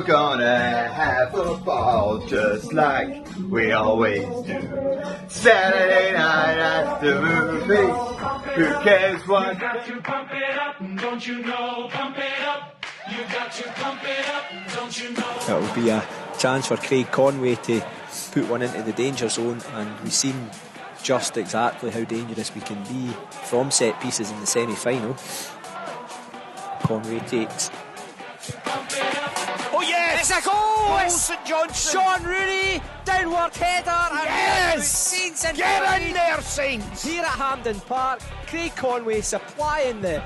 gonna have a ball just like we always do. Saturday night at the movies. Who cares what? You got to pump it up, don't you know? Pump it up. You got to pump it up, don't you know? It'll be a chance for Craig Conway to put one into the danger zone, and we've seen just exactly how dangerous we can be from set pieces in the semi-final. Conway takes. Oh yes! It's a goal! It's St Johnstone! Sean Rooney, downward header, and Yes! Saints and Get in there, Saints! here at Hampden Park. Craig Conway supplying the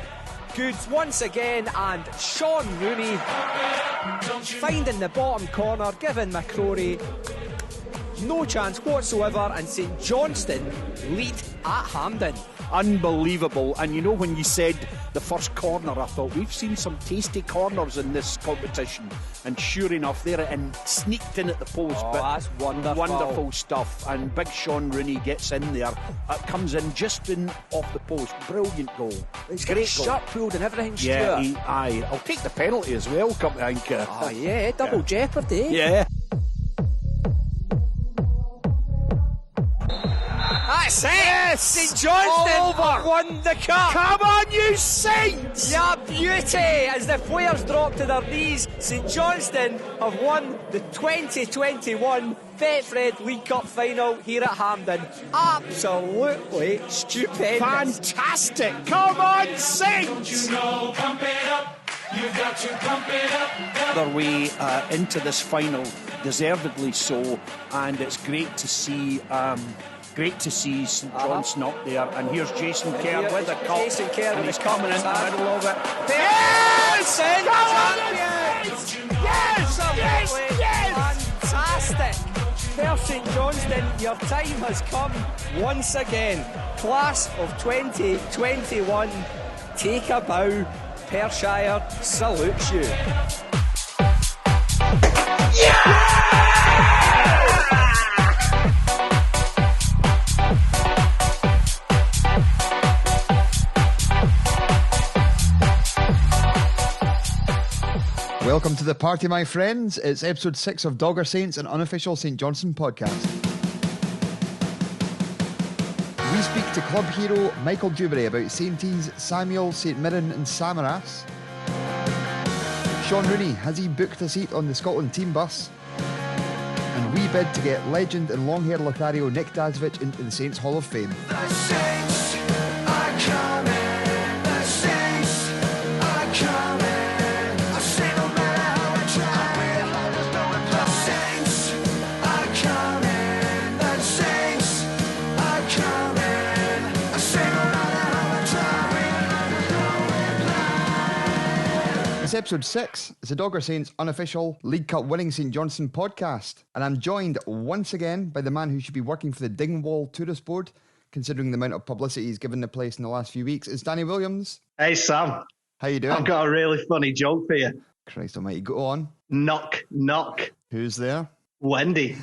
goods once again, and Sean Rooney finding the bottom corner, giving McCrory no chance whatsoever, and St Johnstone lead at Hampden. Unbelievable. And you know, when you said the first corner, I thought we've seen some tasty corners in this competition, and sure enough there it in, sneaked in at the post. Oh, but that's wonderful. Wonderful stuff. And big Sean Rooney gets in there. It comes in just in off the post. Brilliant goal. It's Great great goal. shot pulled and everything, Yeah, Stuart. aye. I'll take the penalty as well, come to think. Oh yeah, double jeopardy. Yeah. That's it! Yes! St Johnstone All over. have won the cup! Come on, you Saints! Yeah, beauty! As the players drop to their knees, St Johnstone have won the 2021 Betfred League Cup final here at Hampden. Absolutely stupendous. Fantastic! Come on, Saints! You know, pump it up. You got to pump it up. Their way into this final, deservedly so, and it's great to see. Great to see St Johnstone up there, and here's Jason Kerr with the cup, Jason Kerr and with he's the cup coming in in the his middle of it. Yes! Yes! Yes! Absolutely Yes! fantastic! Per St Johnstone, your time has come once again. Class of 2021, take a bow. Pershire salutes you. Welcome to the party, my friends. It's episode 6 of Dogger Saints, an unofficial St Johnstone podcast. We speak to club hero Michael Dewberry about Sainties, Samuel, St Mirren and Samaras. Sean Rooney, has he booked a seat on the Scotland team bus? And we bid to get legend and long-haired Lothario Nick Dasovich into the Saints Hall of Fame. The Saints are coming. The Saints are coming. I say no matter how I try, there's no reply. The Saints are coming. The Saints are coming. I say no matter how I try, there's no reply. It's episode 6. It's the Dogger Saints unofficial League Cup winning St Johnstone podcast. And I'm joined once again by the man who should be working for the Dingwall Tourist Board, considering the amount of publicity he's given the place in the last few weeks. It's Danny Williams. Hey Sam, How you doing? I've got a really funny joke for you. Christ almighty, go on. Knock, knock. Who's there? Wendy.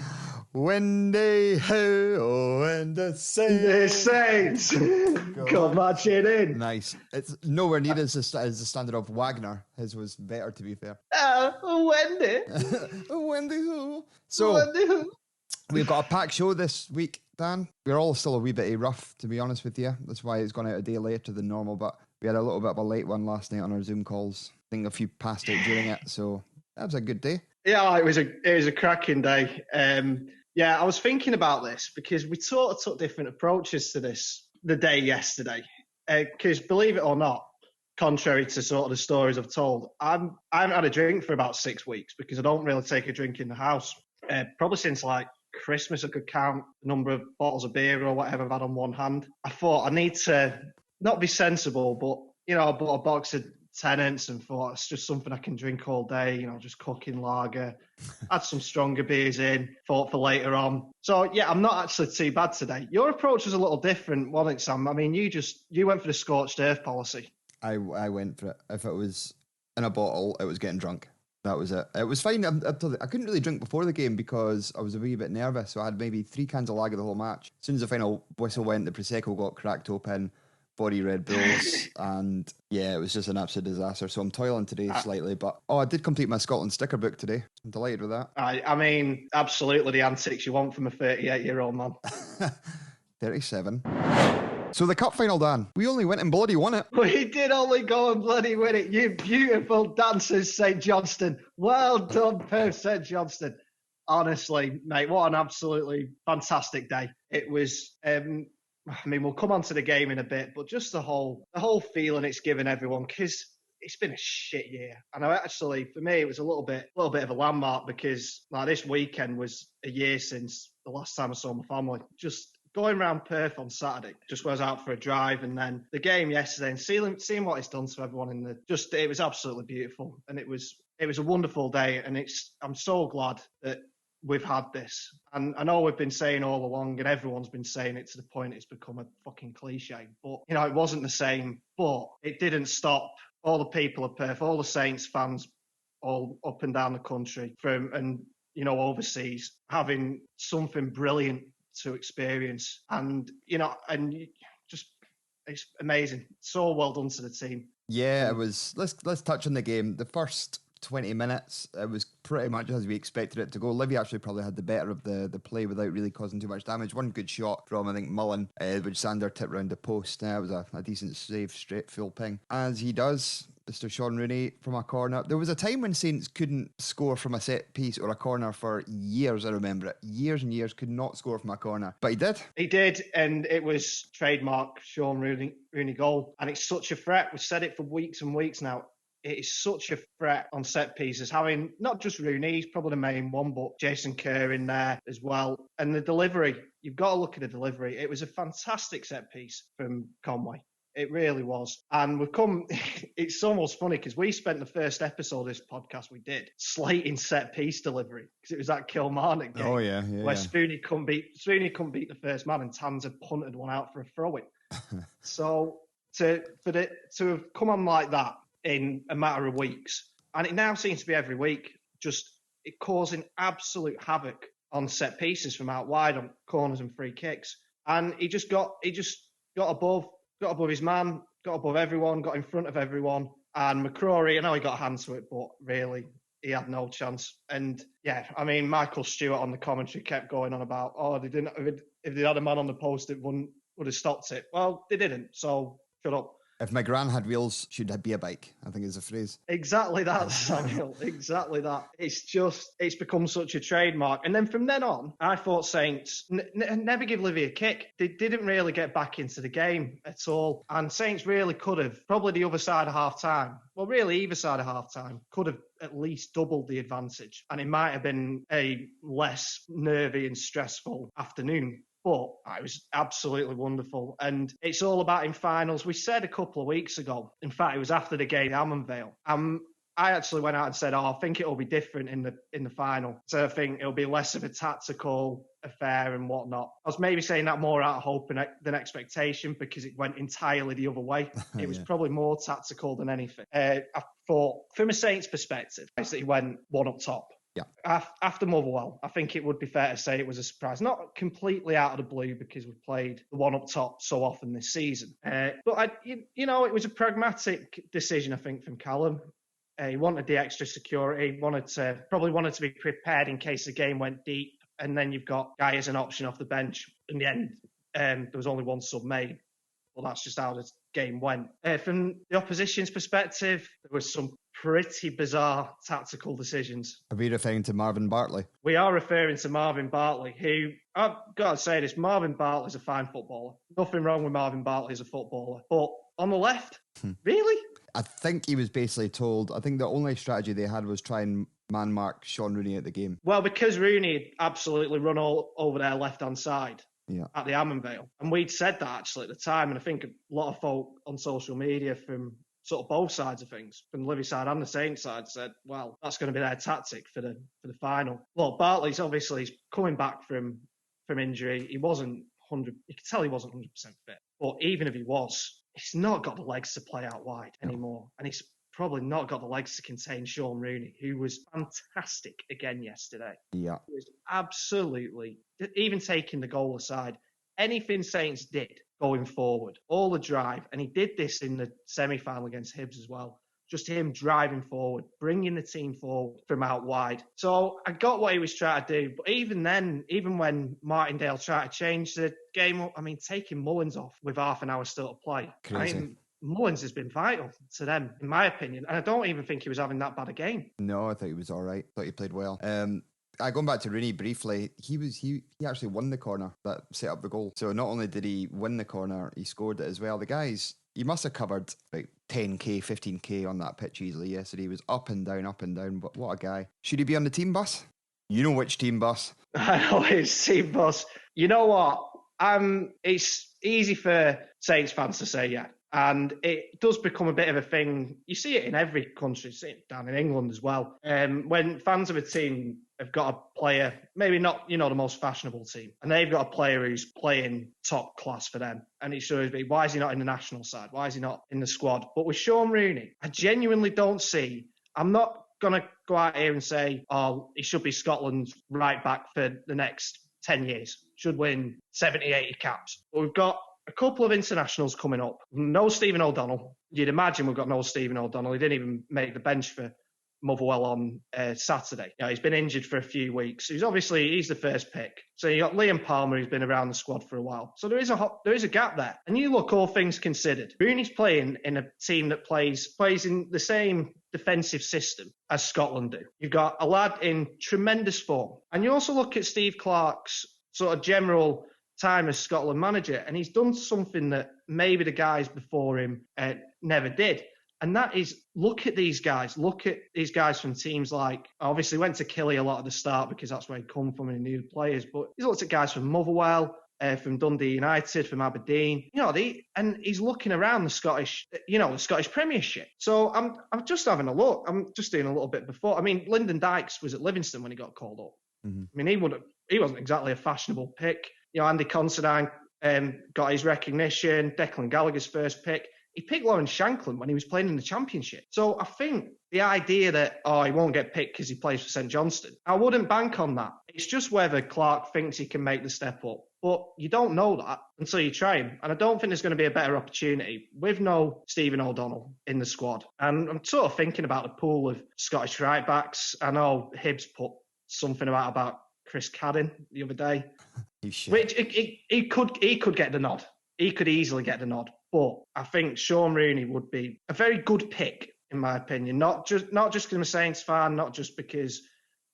Wendy, ho, and the The Saints. Saints. Come marching in. Nice. It's nowhere near as the standard of Wagner. His was better, to be fair. Wendy. Wendy, ho. So, Wendy. we've got a packed show this week, Dan. We're all still a wee bit rough, to be honest with you. That's why it's gone out a day later than normal, but we had a little bit of a late one last night on our Zoom calls. I think a few passed out during it, so that was a good day. Yeah, it was a cracking day. Yeah, I was thinking about this because we sort of took different approaches to this the day yesterday. Because believe it or not, contrary to sort of the stories I've told, I haven't had a drink for about 6 weeks because I don't really take a drink in the house. Probably since like Christmas, I could count the number of bottles of beer or whatever I've had on one hand. I thought I need to not be sensible, but I bought a box of Tenants and thought it's just something I can drink all day, just cooking lager, add some stronger beers in, thought for later on. So yeah, I'm not actually too bad today. Your approach was a little different, wasn't it, Sam? I mean, you went for the scorched earth policy. I went for it. If it was in a bottle, it was getting drunk. That was it. It was fine. I couldn't really drink before the game because I was a wee bit nervous. So I had maybe 3 cans of lager the whole match. As soon as the final whistle went, the Prosecco got cracked open. body Red Bulls, and yeah, it was just an absolute disaster. So I'm toiling today slightly, but I did complete my Scotland sticker book today. I'm delighted with that. I mean, absolutely the antics you want from a 38-year-old man. 37. So the cup final, Dan, we only went and bloody won it. We did only go and bloody win it. You beautiful dancers, St Johnstone. Well done, Perth St Johnstone. Honestly, mate, what an absolutely fantastic day. It was, I mean, we'll come on to the game in a bit, but just the whole feeling it's given everyone, because it's been a shit year. And for me, it was a little bit of a landmark, because like this weekend was a year since the last time I saw my family. Just going around Perth on Saturday, just was out for a drive, and then the game yesterday, and seeing what it's done to everyone it was absolutely beautiful, and it was a wonderful day, and I'm so glad that we've had this. And I know we've been saying all along, and everyone's been saying it to the point it's become a fucking cliche, but it wasn't the same. But it didn't stop all the people of Perth, all the Saints fans, all up and down the country, and overseas, having something brilliant to experience. And it's amazing. So well done to the team. Yeah, it was. Let's touch on the game. The first 20 minutes, it was pretty much as we expected it to go. Livy actually probably had the better of the play without really causing too much damage. One good shot from, I think, Mullen, which Sander tipped round the post. It was a decent save, straight full ping. As he does, Mr. Sean Rooney from a corner. There was a time when Saints couldn't score from a set piece or a corner for years, I remember it. Years and years, could not score from a corner. But he did. He did, and it was trademark Sean Rooney goal. And it's such a threat. We've said it for weeks and weeks now. It is such a threat on set pieces, having not just Rooney, he's probably the main one, but Jason Kerr in there as well. And the delivery, you've got to look at the delivery. It was a fantastic set piece from Conway. It really was. And it's almost funny because we spent the first episode of this podcast we did slating set piece delivery, because it was that Kilmarnock game. Oh, yeah. Where Spooney couldn't beat the first man, and Tanzer punted one out for a throw-in. So to have come on like that in a matter of weeks, and it now seems to be every week, just it causing absolute havoc on set pieces from out wide, on corners and free kicks. And he just got above his man, got above everyone, got in front of everyone. And McCrory, I know he got a hand to it, but really he had no chance. And yeah, I mean, Michael Stewart on the commentary kept going on about, if they had a man on the post, it would have stopped it. Well, they didn't, so shut up. If my gran had wheels, she'd be a bike, I think is the phrase. Exactly that, Samuel. Exactly that. It's become such a trademark. And then from then on, I thought Saints never give Livy a kick. They didn't really get back into the game at all. And Saints really could have, probably the other side of half-time, well, really either side of half-time, could have at least doubled the advantage. And it might have been a less nervy and stressful afternoon. But it was absolutely wonderful. And it's all about in finals. We said a couple of weeks ago, in fact, it was after the game at Ammanvale. I actually went out and said, I think it'll be different in the final. So I think it'll be less of a tactical affair and whatnot. I was maybe saying that more out of hope than expectation, because it went entirely the other way. It was probably more tactical than anything. I thought, from a Saints perspective, that he went one up top. Yeah. After Motherwell, I think it would be fair to say it was a surprise. Not completely out of the blue, because we've played the one up top so often this season. But it was a pragmatic decision, I think, from Callum. He wanted the extra security, probably wanted to be prepared in case the game went deep. And then you've got Guy as an option off the bench. In the end, there was only one sub made. Well, that's just how the game went. From the opposition's perspective, there was some pretty bizarre tactical decisions. Are we referring to Marvin Bartley? We are referring to Marvin Bartley, who, I've got to say this, Marvin Bartley's a fine footballer. Nothing wrong with Marvin Bartley as a footballer. But on the left, really? I think he was basically told, I think the only strategy they had was try and man mark Sean Rooney at the game. Well, because Rooney had absolutely run all over their left-hand side. Yeah. At the Ammanvale. And we'd said that actually at the time, and I think a lot of folk on social media from sort of both sides of things, from the Livy side and the Saints side, said, well, that's going to be their tactic for the final. Well, Bartley's obviously coming back from injury. You could tell he wasn't 100% fit. But even if he was, he's not got the legs to play out wide anymore. And he's probably not got the legs to contain Sean Rooney, who was fantastic again yesterday. Yeah. He was absolutely, even taking the goal aside, anything Saints did going forward, all the drive, and he did this in the semi-final against Hibs as well. Just him driving forward, bringing the team forward from out wide. So I got what he was trying to do. But even then, even when Martindale tried to change the game up, I mean, taking Mullins off with half an hour still to play. Crazy. I mean, Mullins has been vital to them, in my opinion. And I don't even think he was having that bad a game. No, I thought he was all right. Thought he played well. Going back to Rooney briefly, he actually won the corner that set up the goal. So not only did he win the corner, he scored it as well. The guys, he must have covered about 10k, 15k on that pitch easily yesterday. He was up and down, but what a guy. Should he be on the team bus? You know which team bus. I know it's team bus. You know what? It's easy for Saints fans to say, yeah. And it does become a bit of a thing. You see it in every country, see it down in England as well. When fans of a team have got a player, maybe not, the most fashionable team, and they've got a player who's playing top class for them, and it shows me, why is he not in the national side? Why is he not in the squad? But with Sean Rooney, I genuinely don't see, I'm not going to go out here and say, he should be Scotland's right back for the next 10 years, should win 70, 80 caps. But we've got a couple of internationals coming up. No Stephen O'Donnell. You'd imagine we've got no Stephen O'Donnell. He didn't even make the bench for Motherwell on Saturday. He's been injured for a few weeks. He's the first pick. So you got Liam Palmer, who's been around the squad for a while. So there is a gap there. And you look, all things considered, Rooney's playing in a team that plays in the same defensive system as Scotland do. You've got a lad in tremendous form. And you also look at Steve Clarke's sort of general time as Scotland manager, and he's done something that maybe the guys before him never did. And that is, look at these guys from teams like, obviously went to Killy a lot at the start because that's where he'd come from and he knew players, but he's looked at guys from Motherwell, from Dundee United, from Aberdeen, and he's looking around the Scottish Premiership. So I'm just having a look. I'm just doing a little bit before. I mean, Lyndon Dykes was at Livingston when he got called up. Mm-hmm. I mean, he wasn't exactly a fashionable pick. Andy Considine got his recognition. Declan Gallagher's first pick. He picked Lawrence Shanklin when he was playing in the Championship. So I think the idea that, he won't get picked because he plays for St Johnstone, I wouldn't bank on that. It's just whether Clarke thinks he can make the step up. But you don't know that until you try him. And I don't think there's going to be a better opportunity with no Stephen O'Donnell in the squad. And I'm sort of thinking about the pool of Scottish right backs. I know Hibs put something about Chris Cadden the other day, which he could get the nod. He could easily get the nod, but I think Sean Rooney would be a very good pick in my opinion. Not just because I'm a Saints fan, not just because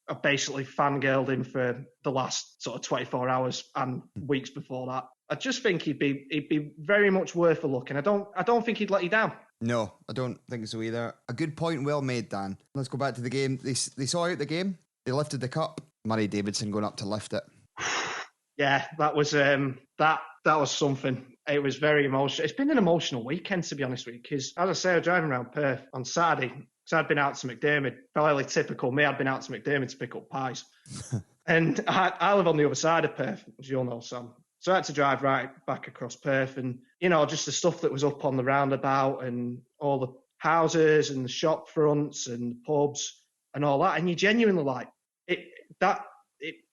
I've basically fangirled him for the last sort of 24 hours and weeks before that. I just think he'd be very much worth a look, and I don't think he'd let you down. No, I don't think so either. A good point, well made, Dan. Let's go back to the game. They saw out the game. They lifted the cup. Murray Davidson going up to lift it. Yeah, that was that was something. It was very emotional. It's been an emotional weekend, to be honest with you, because, as I say, I was driving around Perth on Saturday, because I'd been out to McDermott. Fairly typical me, I'd been out to McDermott to pick up pies. And I live on the other side of Perth, as you'll know, Sam. So I had to drive right back across Perth, and, just the stuff that was up on the roundabout and all the houses and the shop fronts and the pubs and all that. And you genuinely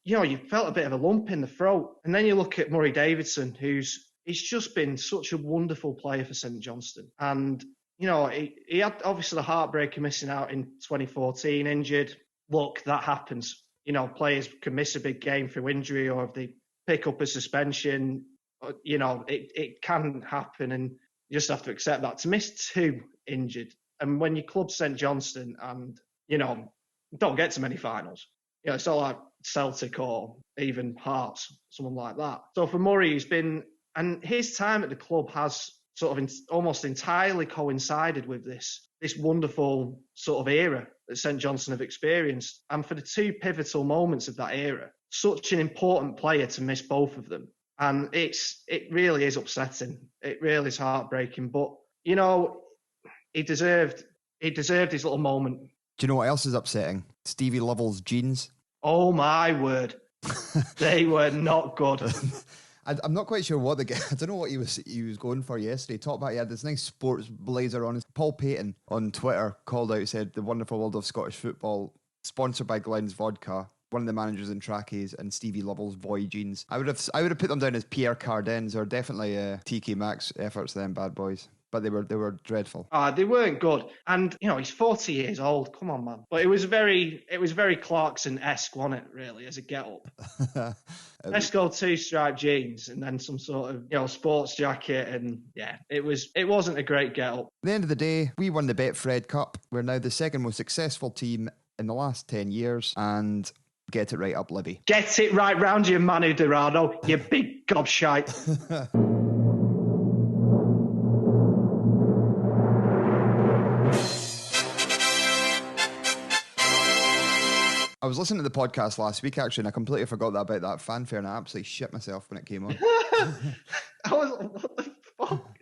you felt a bit of a lump in the throat. And then you look at Murray Davidson, he's just been such a wonderful player for St Johnstone. And, he had obviously the heartbreak of missing out in 2014, injured. Look, that happens. Players can miss a big game through injury, or if they pick up a suspension, it can happen, and you just have to accept that. To miss 2 injured, and when your club's St Johnstone and, don't get to many finals, it's not like Celtic or even Hearts, someone like that. So for Murray, and his time at the club has sort of almost entirely coincided with this wonderful sort of era that St Johnstone have experienced. And for the 2 pivotal moments of that era, such an important player to miss both of them. And it really is upsetting. It really is heartbreaking. But, he deserved his little moment. Do you know what else is upsetting? Stevie Lovell's jeans. Oh, my word. They were not good. I'm not quite sure what I don't know what he was going for yesterday. Talked about he had this nice sports blazer on. Paul Payton on Twitter called out, said the wonderful world of Scottish football, sponsored by Glenn's Vodka. one of the managers in trackies, and Stevie Lovell's boy jeans. I would have put them down as Pierre Cardin's, or definitely TK Maxx efforts, them bad boys. But they were dreadful. They weren't good. And, he's 40 years old. Come on, man. But it was very Clarkson-esque, wasn't it, really, as a get-up? Let's go 2-stripe jeans and then some sort of, sports jacket. And, yeah, it wasn't a great get-up. At the end of the day, we won the Betfred Cup. We're now the second most successful team in the last 10 years. And get it right up, Libby. Get it right round you, Manu Dorado, you big gobshite. I was listening to the podcast last week, actually, and I completely forgot about that fanfare, and I absolutely shit myself when it came on. I was like, what the fuck?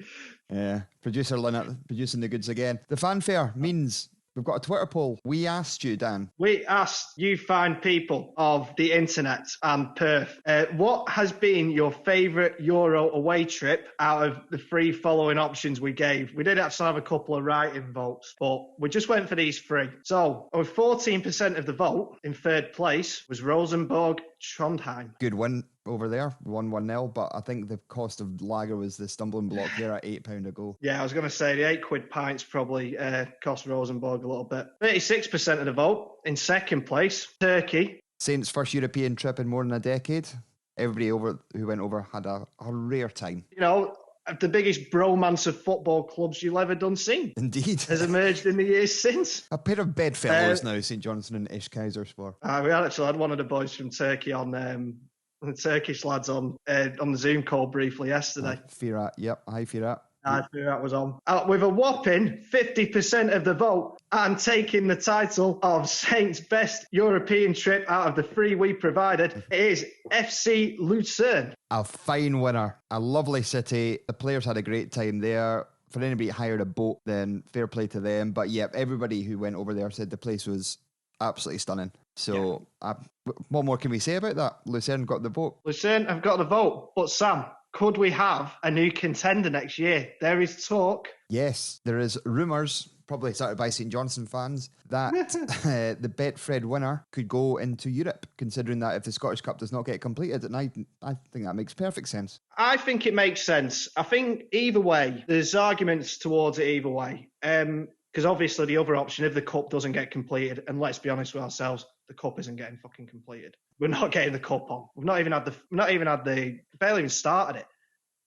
Yeah, producer Lynette producing the goods again. The fanfare means we've got a Twitter poll. We asked you, Dan. We asked you fine people of the internet and Perth, what has been your favourite Euro away trip out of the 3 following options we gave? We did actually have a couple of write-in votes, but we just went for these 3. So, with 14% of the vote, in 3rd place was Rosenborg Trondheim. Good win over there, 1-1-0, but I think the cost of lager was the stumbling block there at £8 a goal. Yeah, I was going to say the £8 pints probably cost Rosenborg a little bit. 36% of the vote in 2nd place, Turkey. Saints' first European trip in more than a decade. Everybody who went over had a rare time. The biggest bromance of football clubs you'll ever done seen. Indeed. Has emerged in the years since. A pair of bedfellows now, St Johnstone and Ish Kaiserspor. We actually had one of the boys from Turkey on, the Turkish lads on the Zoom call briefly yesterday. Firat, yep. Hi, Firat. Firat was on. With a whopping 50% of the vote and taking the title of Saints' best European trip out of the 3 we provided, it is FC Lucerne. A fine winner. A lovely city. The players had a great time there. For anybody who hired a boat, then fair play to them. But yeah, everybody who went over there said the place was absolutely stunning. So what more can we say about that? Lucerne got the vote. Lucerne have got the vote. But Sam, could we have a new contender next year? There is talk. Yes, there is rumours, probably started by St Johnstone fans, that the Betfred winner could go into Europe, considering that if the Scottish Cup does not get completed, and I think that makes perfect sense. I think it makes sense. I think either way, there's arguments towards it either way. Because obviously the other option, if the Cup doesn't get completed, and let's be honest with ourselves, the Cup isn't getting fucking completed. We're not getting the Cup on. We've not even had barely even started it.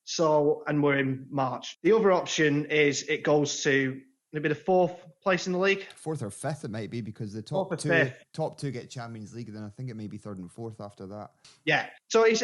So, and we're in March. The other option is it goes to maybe the 4th place in the league. 4th or 5th it might be, because the top two get Champions League, and then I think it may be 3rd and 4th after that. Yeah. So it's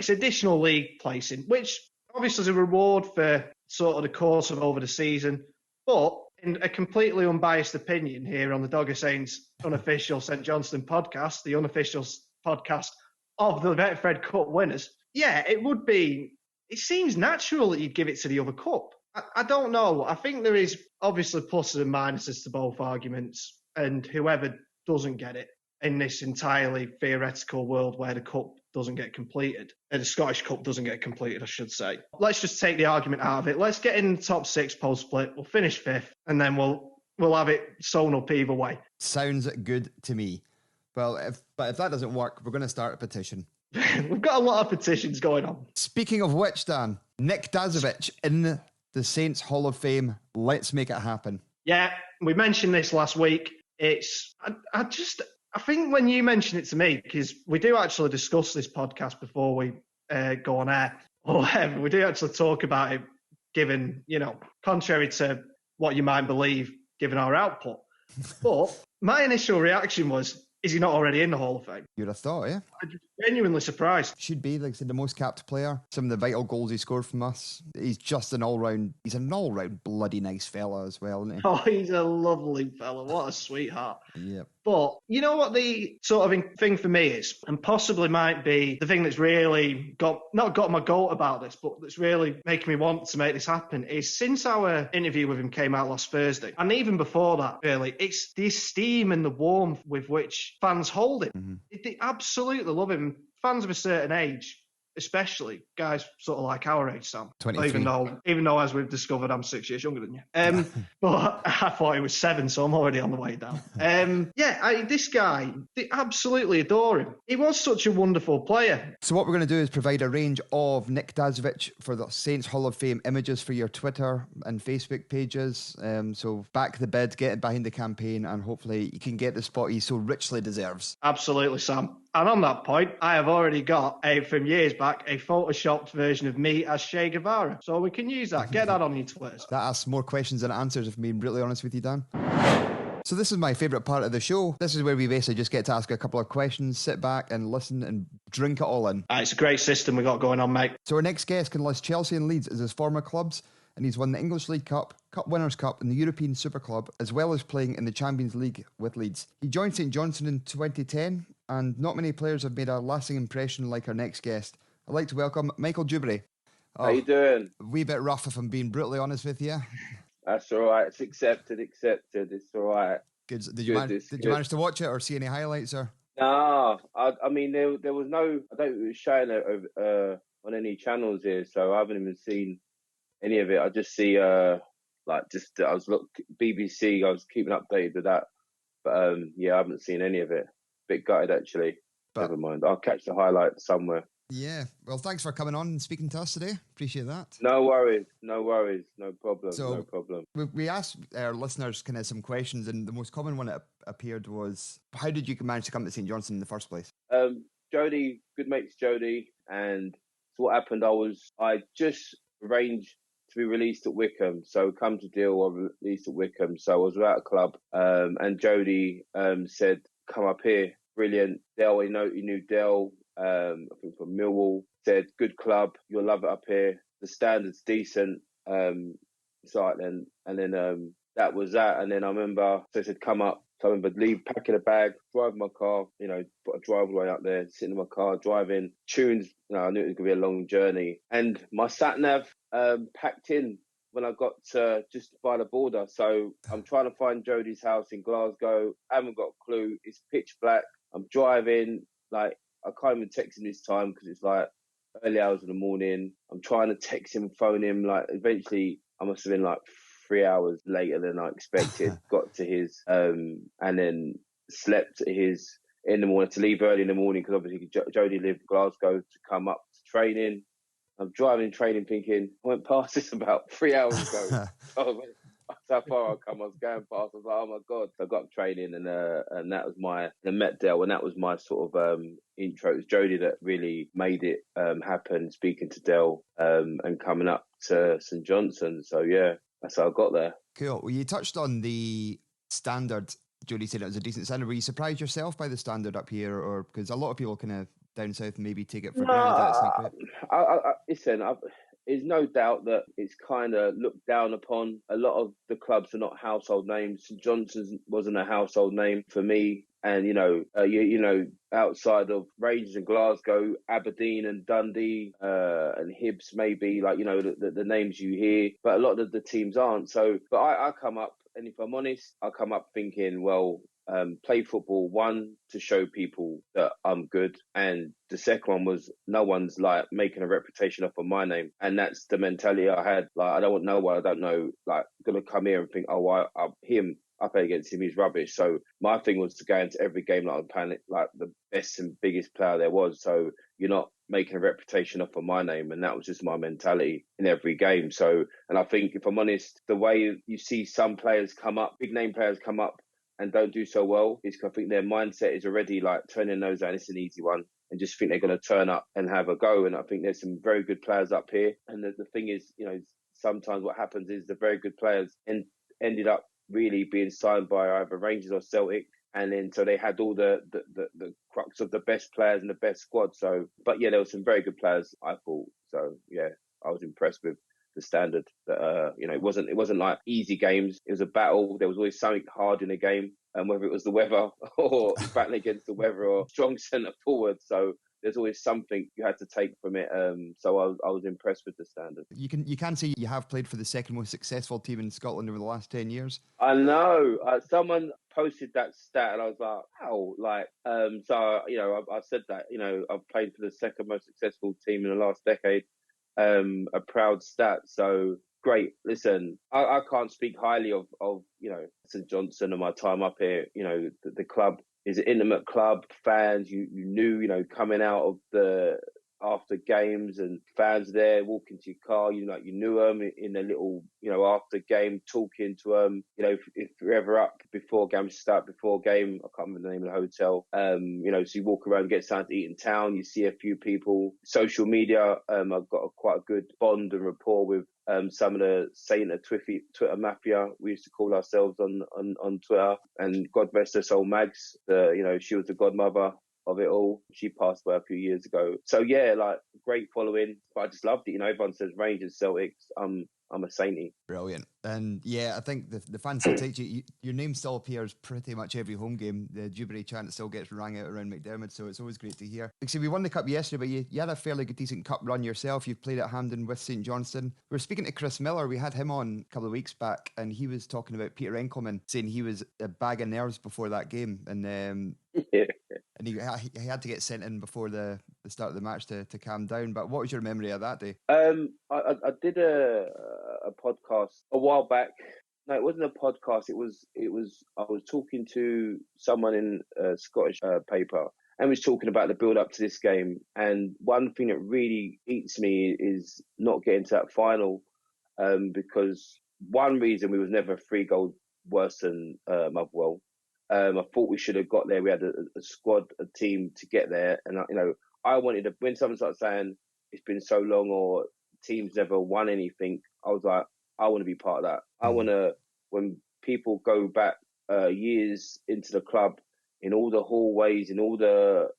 additional league placing, which obviously is a reward for sort of the course of over the season. But in a completely unbiased opinion here on the Dogger Saints Unofficial St Johnstone podcast, the unofficial podcast of the Betfred Cup winners, it seems natural that you'd give it to the other cup. I don't know. I think there is obviously pluses and minuses to both arguments, and whoever doesn't get it in this entirely theoretical world where the cup doesn't get completed, the Scottish Cup doesn't get completed, I should say. Let's just take the argument out of it. Let's get in the top 6 post-split. We'll finish 5th, and then we'll have it sewn up either way. Sounds good to me. Well, if that doesn't work, we're going to start a petition. We've got a lot of petitions going on. Speaking of which, Dan, Nick Dasovich in the Saints Hall of Fame. Let's make it happen. Yeah, we mentioned this last week. I think when you mentioned it to me, because we do actually discuss this podcast before we go on air, or whatever, we do actually talk about it, given, contrary to what you might believe, given our output. But my initial reaction was, is he not already in the Hall of Fame? You'd have thought, yeah. I'm genuinely surprised. Should be, like I said, the most capped player. Some of the vital goals he scored from us. He's just an all-round bloody nice fella as well, isn't he? Oh, he's a lovely fella. What a sweetheart. Yep. But you know what the sort of thing for me is, and possibly might be the thing that's really not got my goat about this, but that's really making me want to make this happen, is since our interview with him came out last Thursday, and even before that, really, it's the esteem and the warmth with which fans hold him. Mm-hmm. They absolutely love him. Fans of a certain age especially guys sort of like our age, Sam. 23. Even though, as we've discovered, I'm 6 years younger than you. But I thought he was 7, so I'm already on the way down. This guy, they absolutely adore him. He was such a wonderful player. So what we're going to do is provide a range of Nick Dasovich for the Saints Hall of Fame images for your Twitter and Facebook pages. So back the bid, get behind the campaign, and hopefully you can get the spot he so richly deserves. Absolutely, Sam. And on that point, I have already got, from years back, a photoshopped version of me as Che Guevara. So we can use that. Get that on your Twitters. That asks more questions than answers, if I'm being brutally honest with you, Dan. So this is my favourite part of the show. This is where we basically just get to ask a couple of questions, sit back and listen and drink it all in. It's a great system we got going on, mate. So our next guest can list Chelsea and Leeds as his former clubs, and he's won the English League Cup, Cup Winners' Cup and the European Super Club, as well as playing in the Champions League with Leeds. He joined St Johnstone in 2010, and not many players have made a lasting impression like our next guest. I'd like to welcome Michael Dewberry. How you doing? A wee bit rough, if I'm being brutally honest with you. That's all right. It's accepted. It's all right. Good. Did you manage to watch it or see any highlights? Or no, I mean there was no. I don't think it was showing it on any channels here, so I haven't even seen any of it. I just see I was BBC. I was keeping updated with that, but I haven't seen any of it. Bit gutted actually. But never mind. I'll catch the highlights somewhere. Yeah. Well, thanks for coming on and speaking to us today. Appreciate that. No worries. No problem. So, no problem. We asked our listeners kind of some questions, and the most common one that appeared was, how did you manage to come to St Johnstone in the first place? Jody, good mates Jody, and so what happened, I just arranged to be released at Wickham. So come to deal, or released at Wickham. So I was without a club, and Jody said, come up here. Brilliant. Dell, he knew Dell. I think from Millwall, said, good club, you'll love it up here. The standard's decent. That was that. And then I remember, so I said, come up. So I remember packing a bag, driving my car, put a driveway up there, sitting in my car, driving, tunes. I knew it was going to be a long journey. And my sat-nav packed in when I got just by the border. So I'm trying to find Jodie's house in Glasgow. I haven't got a clue. It's pitch black. I'm driving, I can't even text him this time because it's early hours in the morning. I'm trying to text him, phone him. Eventually, I must have been 3 hours later than I expected. Got to his, and then slept at his in the morning to leave early in the morning because obviously Jodie lived in Glasgow to come up to training. I'm driving training thinking, I went past this about 3 hours ago. That's how far I come. I was going past. I was like, oh my God. So I got up training and that was I met Dell, and that was my sort of intro. It was Jodie that really made it happen, speaking to Dell and coming up to St Johnstone. So yeah, that's how I got there. Cool. Well, you touched on the standard. Jodie said it was a decent standard. Were you surprised yourself by the standard up here, or because a lot of people kind of down south maybe take it for granted that it's not great? Listen, there's no doubt that it's kind of looked down upon. A lot of the clubs are not household names. St Johnstone's wasn't a household name for me. And, outside of Rangers and Glasgow, Aberdeen and Dundee and Hibs, maybe, the names you hear. But a lot of the teams aren't. So, but I come up, and if I'm honest, I come up thinking, well, play football, one, to show people that I'm good, and the second one was no one's making a reputation off of my name, and that's the mentality I had. I don't want no one I don't know gonna come here and think, I play against him, he's rubbish. So my thing was to go into every game I'm playing the best and biggest player there was. So you're not making a reputation off of my name, and that was just my mentality in every game. So, and I think, if I'm honest, the way you see some players come up, big name players come up and don't do so well, is I think their mindset is already turning their nose down, it's an easy one, and just think they're going to turn up and have a go. And I think there's some very good players up here. And the thing is, sometimes what happens is the very good players ended up really being signed by either Rangers or Celtic. And then so they had all the crux of the best players and the best squad. So, but yeah, there were some very good players, I thought. So yeah, I was impressed with the standard. That it wasn't like easy games. It was a battle. There was always something hard in the game, and whether it was the weather or battling against the weather or strong centre forward. So there's always something you had to take from it. So I was impressed with the standard. You can say you have played for the second most successful team in Scotland over the last 10 years. I know. Someone posted that stat, and I was like, "Wow!" Like, so I said that. I've played for the second most successful team in the last decade. A proud stat. So great. Listen, I can't speak highly of St Johnstone and my time up here. The club is an intimate club. Fans, you knew, coming out of the after games, and fans there walking to your car, you knew them in a little, after game, talking to them, if you're ever up before game start, before game, I can't remember the name of the hotel, so you walk around, get something to eat in town, you see a few people. Social media, I've got quite a good bond and rapport with some of the Saint Twitter mafia, we used to call ourselves on Twitter, and God rest her soul, Mags, she was the godmother of it all. She passed away a few years ago. So yeah, like, great following. But I just loved it. Everyone says Rangers, Celtics. I'm a Saintie. Brilliant. And yeah, I think the fans still take you. Your name still appears pretty much every home game. The Jubilee chant still gets rang out around McDermott, so it's always great to hear. Like, so we won the cup yesterday, but you had a fairly good, decent cup run yourself. You've played at Hampden with St Johnstone. We were speaking to Chris Miller. We had him on a couple of weeks back, and he was talking about Peter Enkelman, saying he was a bag of nerves before that game, and and he had to get sent in before the start of the match to calm down. But what was your memory of that day? I did a podcast a while back. No, it wasn't a podcast. It was. I was talking to someone in a Scottish paper, and was talking about the build up to this game. And one thing that really eats me is not getting to that final, because one reason we was never a 3-goal worse than Motherwell. I thought we should have got there. We had a squad, a team to get there, and I wanted to. When someone started saying it's been so long or teams never won anything, I was like, I want to be part of that. I want to. When people go back years into the club, in all the hallways, in all the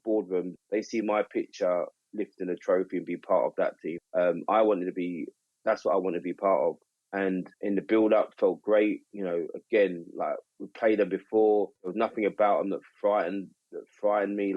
boardroom, they see my picture lifting a trophy and be part of that team. I wanted to be. That's what I want to be part of. And in the build-up, felt great. Again, like, we played them before. There was nothing about them that frightened me.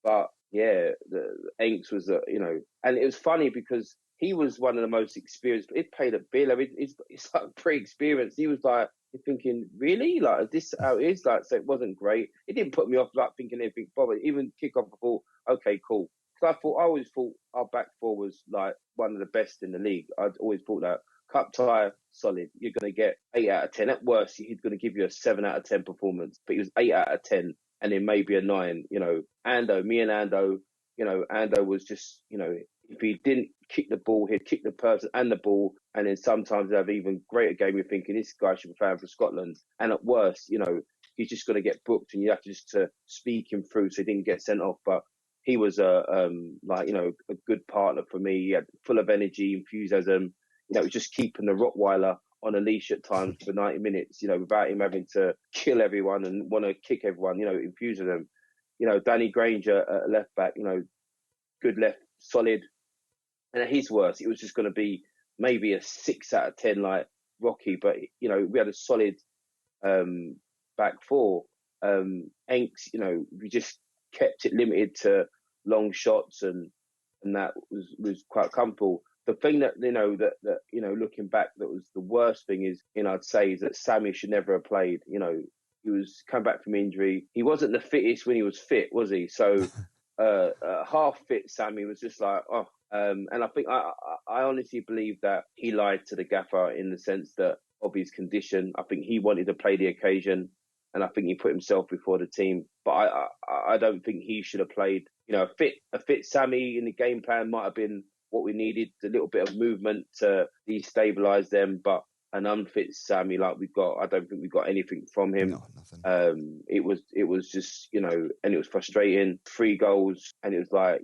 But yeah, the Enks was, and it was funny because he was one of the most experienced. He played at Billa. It's like pre-experienced. He was like, you're thinking, really? Like, is this how it is? Like, so it wasn't great. It didn't put me off, like, thinking anything. But even kick-off, I thought, okay, cool. Because I always thought our back four was like one of the best in the league. I'd always thought that. Cup tie, solid. You're going to get 8 out of 10. At worst, he's going to give you a 7 out of 10 performance. But he was 8 out of 10, and then maybe a 9. Ando, Ando was just, if he didn't kick the ball, he'd kick the person and the ball. And then sometimes he'd have even greater game. You're thinking, this guy should be playing for Scotland. And at worst, he's just going to get booked, and you have to just speak him through so he didn't get sent off. But he was a good partner for me. He had full of energy, enthusiasm. Just keeping the Rottweiler on a leash at times for 90 minutes, without him having to kill everyone and want to kick everyone, infusing them. Danny Granger at left back, good left, solid. And at his worst, it was just going to be maybe a 6 out of 10 like Rocky. But, we had a solid back four. Enks, we just kept it limited to long shots, and that was quite comfortable. The thing that, looking back, that was the worst thing is, I'd say, is that Sammy should never have played. He was come back from injury. He wasn't the fittest when he was fit, was he? So half fit Sammy was just like, oh. And I think I honestly believe that he lied to the gaffer in the sense that of his condition. I think he wanted to play the occasion, and I think he put himself before the team. But I don't think he should have played. A fit Sammy in the game plan might have been what we needed, a little bit of movement to destabilise them, but an unfit Sammy like we got, I don't think we got anything from him. No, nothing. It was just, and it was frustrating. 3 goals, and it was like,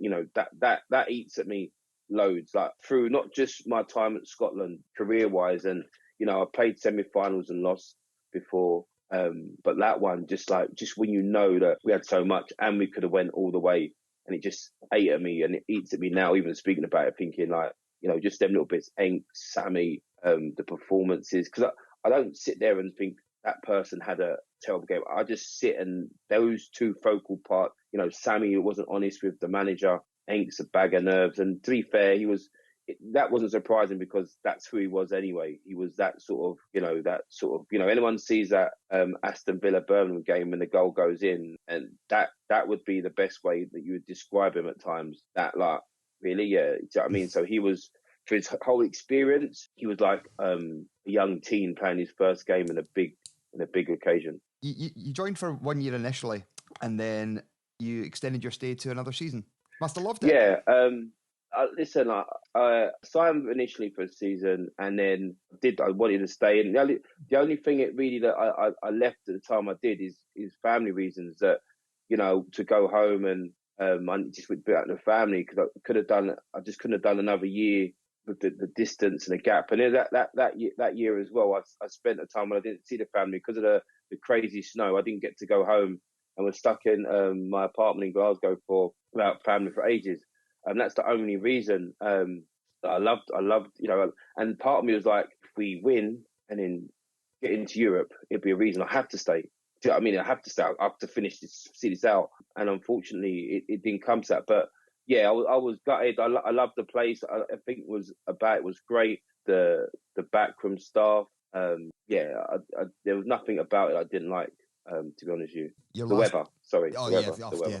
that eats at me loads, like through not just my time at Scotland career-wise, and I played semi-finals and lost before, but that one, just when that we had so much and we could have went all the way. And it just ate at me, and it eats at me now, even speaking about it, thinking like, just them little bits, Enk, Sammy, the performances. Because I don't sit there and think that person had a terrible game. I just sit, and those two focal part, Sammy wasn't honest with the manager. Hank's a bag of nerves. And to be fair, that wasn't surprising because that's who he was anyway. He was that sort of, anyone sees that Aston Villa Birmingham game when the goal goes in, and that would be the best way that you would describe him at times. That, like, really, yeah. Do you know what I mean? So he was, for his whole experience, he was like a young teen playing his first game in a big occasion. You joined for 1 year initially, and then you extended your stay to another season. Must have loved it. Yeah. Listen, I signed initially for a season, and then I wanted to stay. And the only thing that I left at the time I did is family reasons. That to go home and I just would be out in the family because I just couldn't have done another year with the distance and the gap. And then that year as well, I spent a time when I didn't see the family because of the crazy snow. I didn't get to go home and was stuck in my apartment in Glasgow without family for ages. And that's the only reason that I loved, and part of me was like, if we win and then get into Europe, it'd be a reason I have to stay. Do you know what I mean? I have to stay. I have to see this out. And unfortunately, it didn't come to that. But yeah, I was gutted. I loved the place. I think it was great. The backroom staff. There was nothing about it I didn't like. To be honest with you, weather. Sorry. Oh, the weather.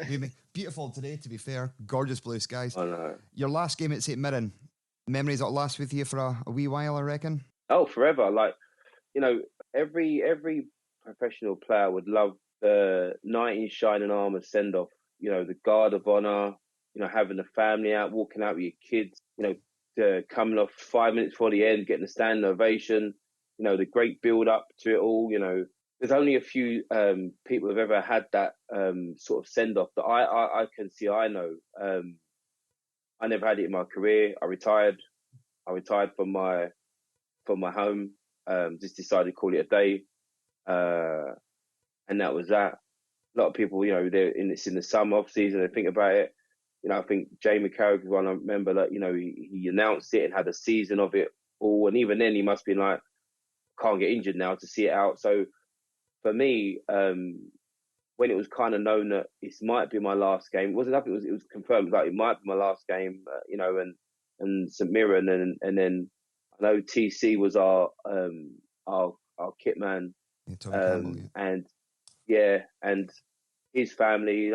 Yeah. Beautiful today, to be fair. Gorgeous blue skies. I know. Your last game at St Mirren, memories that'll last with you for a wee while, I reckon. Oh, forever. Like, every professional player would love the knight in shining armour send off. The guard of honour. Having the family out, walking out with your kids. Coming off 5 minutes before the end, getting the standing ovation. The great build up to it all. There's only a few people who've ever had that sort of send off that I can see. I know. I never had it in my career. I retired from my home. Just decided to call it a day, and that was that. A lot of people, it's in the summer off season. They think about it. I think Jamie Carragher was one. I remember that. He announced it and had a season of it all, and even then he must be like, can't get injured now to see it out. So. For me, when it was kind of known that it might be my last game, it wasn't nothing. It was confirmed like it might be my last game, and St Mirren, and then I know TC was our kit man, and his family,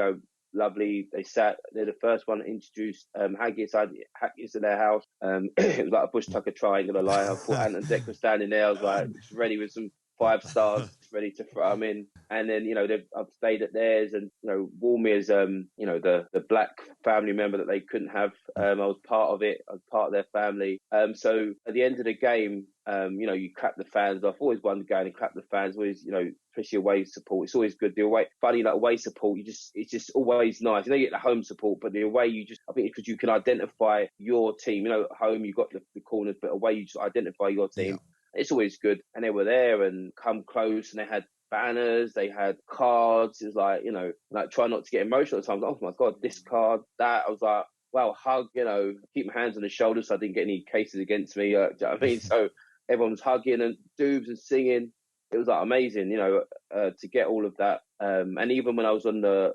lovely. They're the first one to introduce haggis to their house. It was like a bush tucker try, ain't gonna lie. I thought Ant and Deck was standing there. I was like, ready with some 5 stars, ready to throw them in. And then, I've stayed at theirs, and, warm me as, the black family member that they couldn't have. I was part of it. I was part of their family. So at the end of the game, you clap the fans off. Always wanted to go and clap the fans. Always, especially away support. It's always good. The away support, it's just always nice. You get the home support, but the away, I think because you can identify your team. At home, you've got the corners, but away, you just identify your team. Yeah. It's always good. And they were there and come close, and they had banners, they had cards. It was like, try not to get emotional at times. Oh my God, this card, that. I was like, wow, hug, keep my hands on the shoulders so I didn't get any cases against me. Do you know what I mean? So everyone was hugging and doobs and singing. It was like amazing, to get all of that. And even when I was on the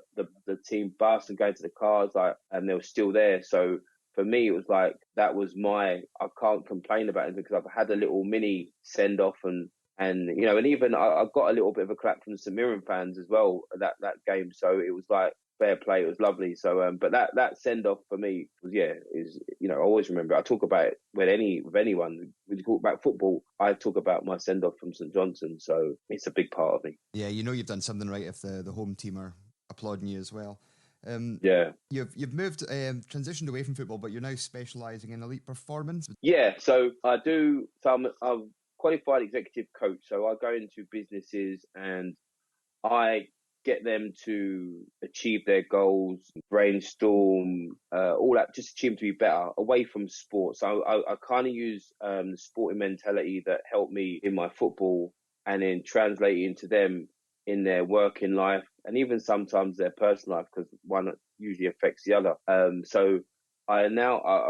team bus and going to the cars, they were still there. So for me, it was like, that was I can't complain about it because I've had a little mini send off and even I got a little bit of a clap from the St Mirren fans as well that game. So it was like fair play. It was lovely. So, but that send off for me was, I always remember. I talk about it with anyone. When you talk about football, I talk about my send off from St Johnstone. So it's a big part of me. Yeah, you've done something right if the home team are applauding you as well. You've moved, transitioned away from football, but you're now specialising in elite performance. Yeah, so I do. So I'm a qualified executive coach. So I go into businesses and I get them to achieve their goals, brainstorm, all that, just achieve to be better away from sports. So I kind of use the sporting mentality that helped me in my football and then translate it into them in their working life and even sometimes their personal life, because one usually affects the other. So I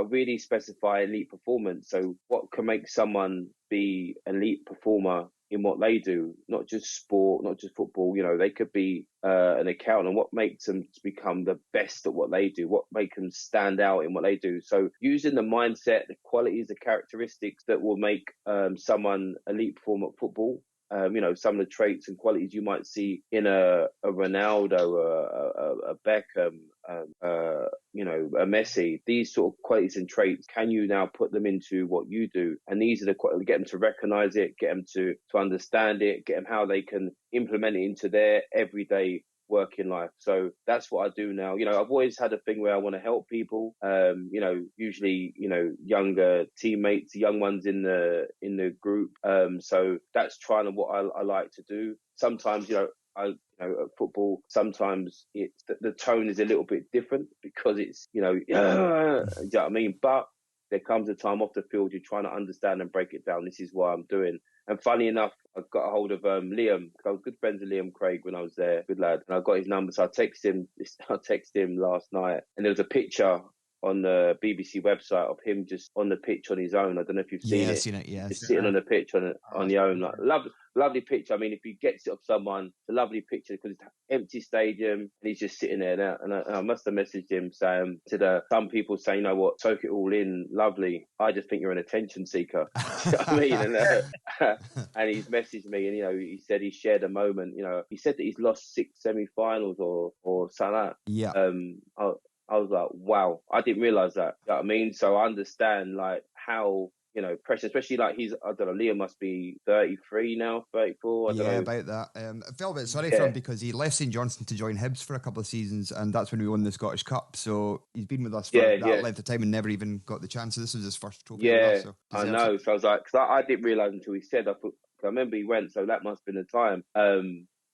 really specify elite performance. So what can make someone be an elite performer in what they do, not just sport, not just football. You know, they could be an accountant. What makes them become the best at what they do? What makes them stand out in what they do? So using the mindset, the qualities, the characteristics that will make someone elite performer at football. You know, some of the traits and qualities you might see in a Ronaldo, a Beckham, you know, a Messi. These sort of qualities and traits, can you now put them into what you do? And these are the qualities, get them to recognize it, get them to understand it, get them how they can implement it into their everyday working life. So that's what I do now. You know, I've always had a thing where I want to help people. You know, usually, you know, younger teammates, young ones in the group. So that's trying to what I like to do. Sometimes, you know, at football, sometimes it's the tone is a little bit different because it's, you know, you know what I mean? But there comes a time off the field you're trying to understand and break it down. This is what I'm doing. And funny enough, I got a hold of Liam. I was good friends with Liam Craig when I was there, good lad. And I got his number, so I texted him last night. And there was a picture on the BBC website of him just on the pitch on his own. I don't know if you've seen it. Yeah, I've seen it, yes. Just sitting on the pitch on your own. Like, lovely picture. I mean, if you get it of someone, it's a lovely picture because it's an empty stadium and he's just sitting there now. And I must have messaged him saying some people say, you know what, soak it all in, lovely. I just think you're an attention seeker. You know what I mean? And he's messaged me and, you know, he said he shared a moment, you know, he said that he's lost 6 semi-finals or something like that. Yeah. I was like, wow, I didn't realise that. You know what I mean? So I understand, like, how, you know, pressure, especially, like, I don't know, Liam must be 33 now, 34, I don't know. About that. I felt a bit sorry for him because he left St Johnstone to join Hibs for a couple of seasons, and that's when we won the Scottish Cup. So he's been with us for that length of time and never even got the chance. So this was his first trophy. Yeah, so I know. So I was like, because I didn't realise until he said, I remember he went, so that must have been the time.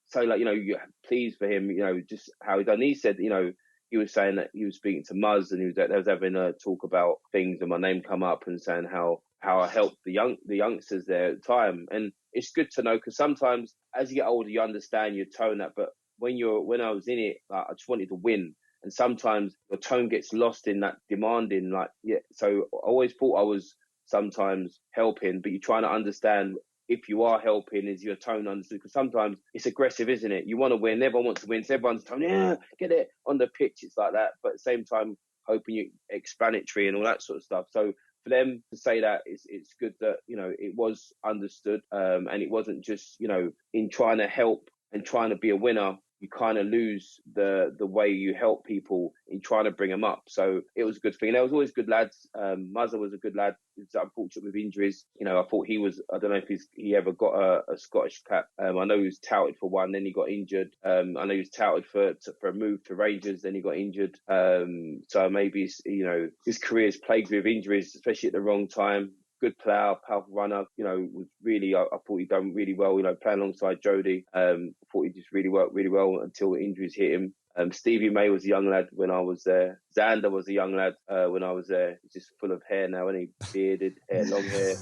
So, like, you know, you're pleased for him, you know, just how he done. He said, you know, he was saying that he was speaking to Muzz and they was having a talk about things, and my name come up and saying how I helped the youngsters there at the time. And it's good to know because sometimes as you get older, you understand your tone that, but when I was in it, like, I just wanted to win. And sometimes your tone gets lost in that demanding, like, yeah. So I always thought I was sometimes helping, but you're trying to understand if you are helping, is your tone understood? Because sometimes it's aggressive, isn't it? You want to win, everyone wants to win, so everyone's tone, yeah, get it on the pitch. It's like that, but at the same time, hoping you explanatory and all that sort of stuff. So for them to say that, it's good that, you know, it was understood, and it wasn't just, you know, in trying to help and trying to be a winner, you kind of lose the way you help people in trying to bring them up. So it was a good thing. And there was always good lads. Muzzer was a good lad. He was unfortunate with injuries. You know, I thought he was, I don't know if he ever got a Scottish cap. I know he was touted for one, then he got injured. I know he was touted for a move to Rangers, then he got injured. So maybe, you know, his career is plagued with injuries, especially at the wrong time. Good player, powerful runner, you know, was really, I thought he'd done really well, you know, playing alongside Jody. I thought he just really worked really well until injuries hit him. Stevie May was a young lad when I was there. Xander was a young lad when I was there. He's just full of hair now, and he bearded hair, long hair.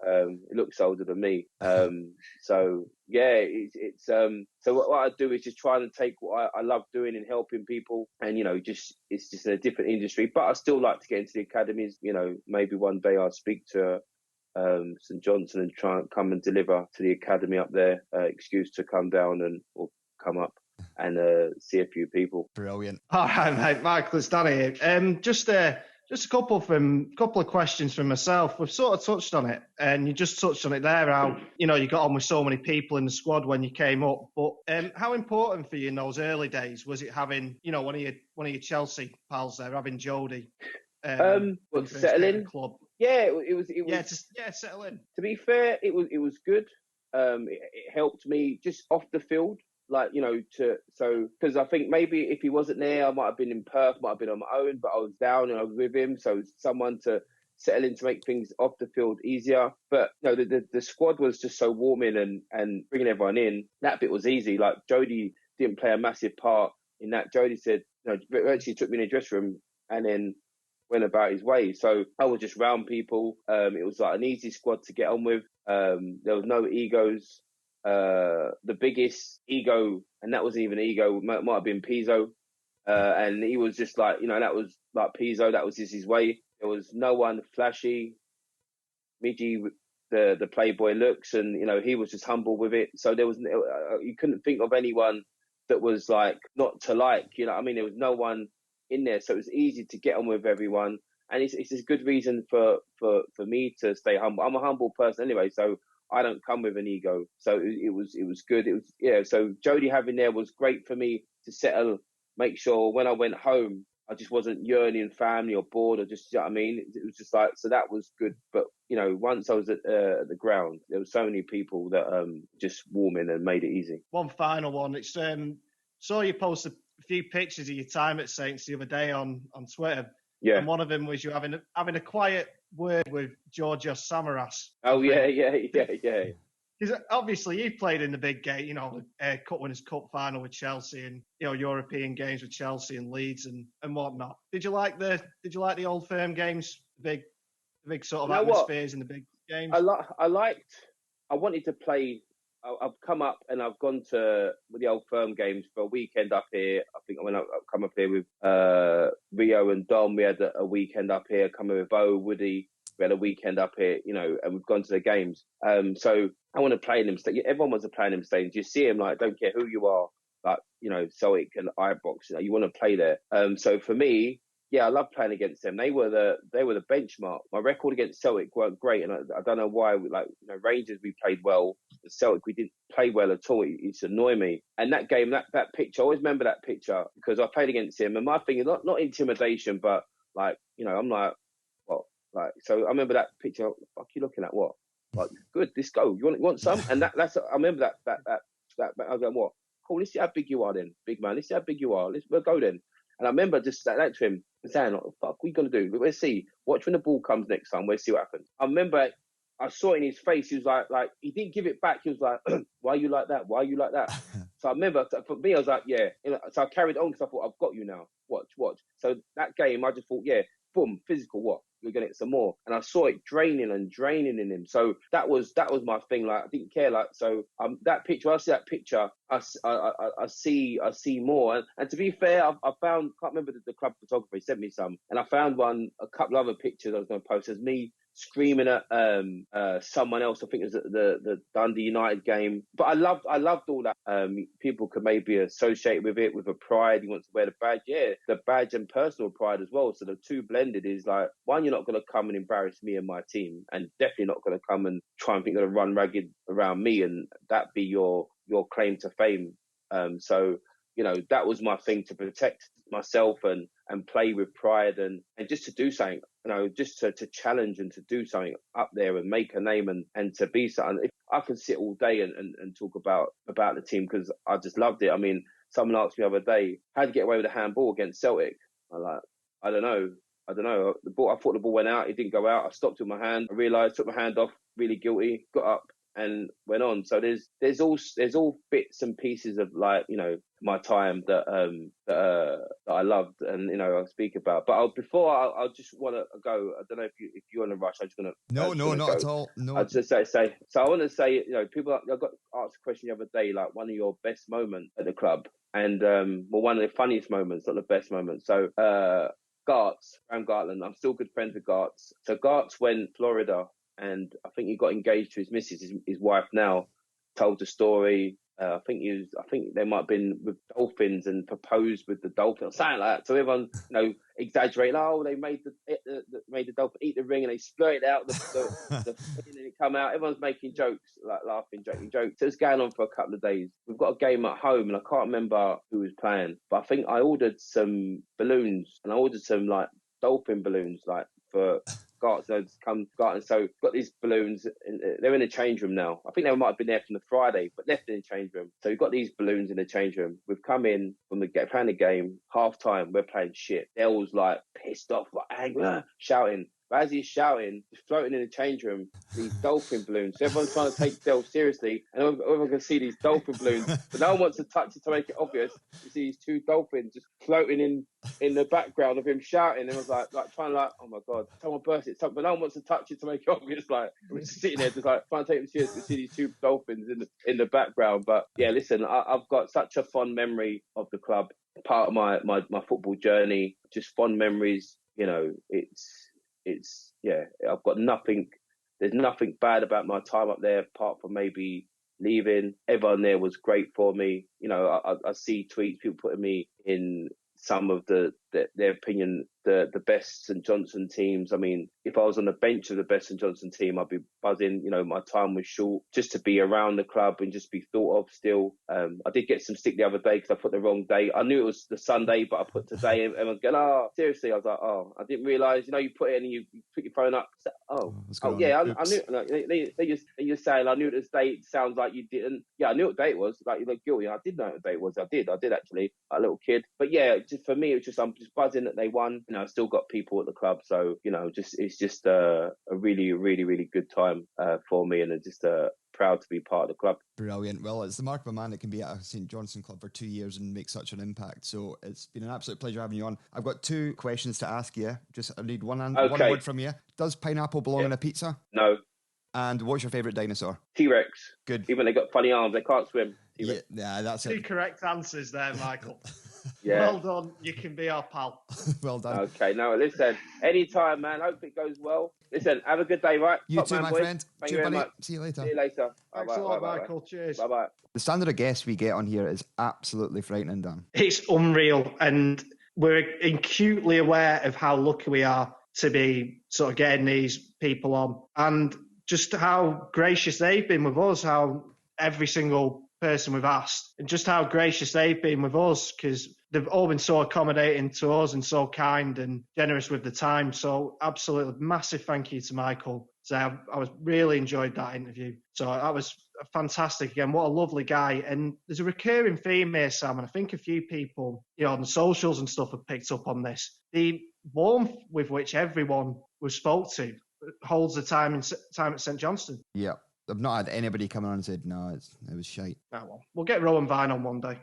He looks older than me. So yeah, it's so what I do is just trying to take what I love doing and helping people, and, you know, it's just a different industry, but I still like to get into the academies. You know, maybe one day I'll speak to St Johnstone and try and come and deliver to the academy up there. Excuse to come down or come up and see a few people. Brilliant. All right, mate. Michael, it's Danny here. Just a couple of questions from myself. We've sort of touched on it, and you just touched on it there, how, you know, you got on with so many people in the squad when you came up. But how important for you in those early days was it having, you know, one of your Chelsea pals there, having Jody? Settle in. Club. Yeah, it was. Settle in. To be fair, it was good. It helped me just off the field. Like, you know, because I think maybe if he wasn't there, I might have been in Perth, might have been on my own, but I was down and I was with him. So someone to settle in to make things off the field easier. But, you know, the squad was just so warming and bringing everyone in. That bit was easy. Like, Jody didn't play a massive part in that. Jody said, you know, actually took me in the dressing room and then went about his way. So I was just round people. It was like an easy squad to get on with. There was no egos. The biggest ego, and that wasn't even an ego, might have been Pizzo, and he was just like, you know, that was like Pizzo, that was just his way. There was no one flashy, midgy, the playboy looks, and he was just humble with it. So there was you couldn't think of anyone that was like not to like. I mean, there was no one in there, so it was easy to get on with everyone. And it's a good reason for me to stay humble. I'm a humble person anyway, so I don't come with an ego. So it was good. It was So Jodie having there was great for me to settle, make sure when I went home, I just wasn't yearning family or bored or just, I mean? It was just like, so that was good. But, once I was at the ground, there were so many people that just warm in and made it easy. One final one. It's saw you post a few pictures of your time at Saints the other day on Twitter. Yeah. And one of them was you having a quiet word with Georgios Samaras. Oh, yeah. Because obviously you played in the big game, Cup Winners' Cup final with Chelsea, and European games with Chelsea and Leeds and whatnot. Did you like the Old Firm games, the big sort of atmospheres in the big games? I wanted to play. I've come up and I've gone to the Old Firm games for a weekend up here. I think when I've come up here with Rio and Dom, we had a weekend up here. Coming with Bo, Woody, we had a weekend up here, and we've gone to the games. So I want to play in them. Everyone wants to play in them stadiums. You see them, like, don't care who you are, like, Celtic and Ibrox, you want to play there. So for me, yeah, I love playing against them. They were the benchmark. My record against Celtic weren't great, and I don't know why. Rangers, we played well. Celtic, we didn't play well at all. It's annoyed me. And that game, that picture, I always remember that picture because I played against him. And my thing is not intimidation, but I'm like, what? Like, so I remember that picture. What the fuck you looking at? What? Like, good, let's go. You want some? And that's I remember that. I was like, what? Cool. Let's see how big you are, then, big man. Let's see how big you are. We'll go then. And I remember just that to him saying, "What the fuck we gonna do? Let's see. Watch when the ball comes next time. We'll see what happens." I remember I saw it in his face. He was like he didn't give it back. He was like, "Why are you like that? Why are you like that?" So I remember for me, I was like, "Yeah." So I carried on because I thought, "I've got you now. Watch." So that game, I just thought, "Yeah, boom, physical. What? We're gonna get some more." And I saw it draining in him. So that was my thing. Like, I didn't care. Like, so that picture, when I see that picture, I see more. And to be fair, I found, can't remember the club photographer, he sent me some, and I found a couple other pictures I was going to post as me screaming at someone else. I think it was the Dundee United game. But I loved all that. People could maybe associate with it with a pride. He wants to wear the badge. Yeah, the badge and personal pride as well. So the two blended is like, one, you're not going to come and embarrass me and my team, and definitely not going to come and try and think you're going to run ragged around me and that be your claim to fame. So that was my thing, to protect myself and play with pride and just to do something, just to challenge and to do something up there and make a name and to be something. If I could sit all day and talk about the team, because I just loved it. I mean, someone asked me the other day, how'd you get away with a handball against Celtic? I'm like, I don't know. The ball, I thought the ball went out. It didn't go out. I stopped with my hand. I realised, took my hand off, really guilty, got up and went on. So there's all bits and pieces of my time that I loved and I'll speak about. But I just want to go. I don't know if you're in a rush. I'm just gonna No, not go. at all. No. I'd just say. So I want to say, people. I got asked a question the other day, like, one of your best moments at the club, and one of the funniest moments, not the best moments. So Gartz, Graham Gartland. I'm still good friends with Gartz. So Gartz went to Florida, and I think he got engaged to his missus, his wife now. Told the story. I think they might have been with dolphins and proposed with the dolphin or something like that. So everyone, exaggerated. Oh, they made the dolphin eat the ring and they splurted out the thing and it come out. Everyone's making jokes, like laughing, joking jokes. So it's going on for a couple of days. We've got a game at home and I can't remember who was playing, but I think I ordered some balloons and I ordered some like dolphin balloons, like for Gart's to come Gart's. So got these balloons, they're in the change room now. I think they might have been there from the Friday, but left in the change room. So we've got these balloons in the change room. We've come in from playing the game, half time, we're playing shit. They're all like pissed off, like angry, shouting. But as he's shouting, he's floating in the change room, these dolphin balloons. So everyone's trying to take Del seriously, and everyone can see these dolphin balloons, but no one wants to touch it to make it obvious. You see these two dolphins just floating in the background of him shouting, and I was like trying to oh my god, someone burst it, but no one wants to touch it to make it obvious. Like, we're just sitting there, just like trying to take them serious. We see these two dolphins in the background. But yeah, listen, I've got such a fond memory of the club, part of my football journey, just fond memories. It's I've got nothing there's nothing bad about my time up there apart from maybe leaving. Everyone there was great for me. You know, I see tweets, people putting me in some of their opinion, the best St Johnstone teams. I mean, if I was on the bench of the best St Johnstone team, I'd be buzzing. You know, my time was short. Just to be around the club and just be thought of still. I did get some stick the other day because I put the wrong date. I knew it was the Sunday, but I put today, and everyone's going, "Oh, seriously?" I was like, "Oh, I didn't realise." You know, you put it in and you put your phone up. So, yeah, I knew. Like, they just saying, "I knew this date." Sounds like you didn't. Yeah, I knew what date it was. Like, you look guilty. I did know what date it was. I did actually. A little kid. But yeah, just for me, it's just I'm just buzzing that they won. You know, I've still got people at the club, so you know, it's just a really, really, really good time for me, and just proud to be part of the club. Brilliant. Well, it's the mark of a man that can be at a St Johnstone club for 2 years and make such an impact. So it's been an absolute pleasure having you on. I've got 2 questions to ask you. Just I need one word from you. Does pineapple belong in a pizza? No. And what's your favourite dinosaur? T-Rex. Good. Even they got funny arms, they can't swim. T-Rex. Yeah, that's 2 it. correct answers there, Michael. Yeah. Well done. You can be our pal. Well done. Okay, now listen, anytime, man. Hope it goes well. Listen, have a good day, right? You Top too, man, my boys. friend. Thank Cheers, you very buddy. much. See you later. See you later. Thanks a lot, Michael. Cheers. Bye-bye. The standard of guests we get on here is absolutely frightening, Dan. It's unreal, and we're acutely aware of how lucky we are to be sort of getting these people on, and just how gracious they've been with us, how every single person we've asked, and just how gracious they've been with us, because they've all been so accommodating to us and so kind and generous with the time. So absolutely massive thank you to Michael. So I was really enjoyed that interview. So that was fantastic. Again, what a lovely guy. And there's a recurring theme here, Sam, and I think a few people, you know, on the socials and stuff have picked up on this. The warmth with which everyone was spoke to holds the time at St Johnstone. Yeah. I've not had anybody come on and said, no, it was shite. Oh, well, we'll get Rowan Vine on one day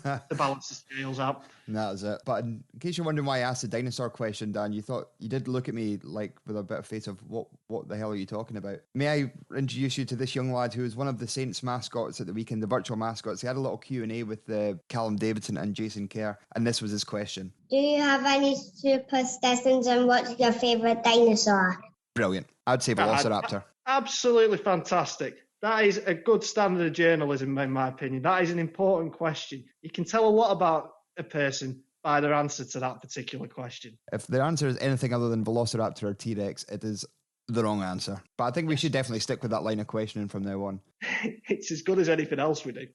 to balance the scales out. And that was it. But in case you're wondering why I asked the dinosaur question, Dan, you did look at me like with a bit of face of what the hell are you talking about? May I introduce you to this young lad who is one of the Saints mascots at the weekend, the virtual mascots. He had a little Q&A with Callum Davidson and Jason Kerr, and this was his question. Do you have any superstitions, and what's your favourite dinosaur? Brilliant. I'd say Velociraptor. Absolutely fantastic. That is a good standard of journalism, in my opinion. That is an important question. You can tell a lot about a person by their answer to that particular question. If their answer is anything other than Velociraptor or T-Rex, it is the wrong answer. But I think we should definitely stick with that line of questioning from now on. It's as good as anything else we do.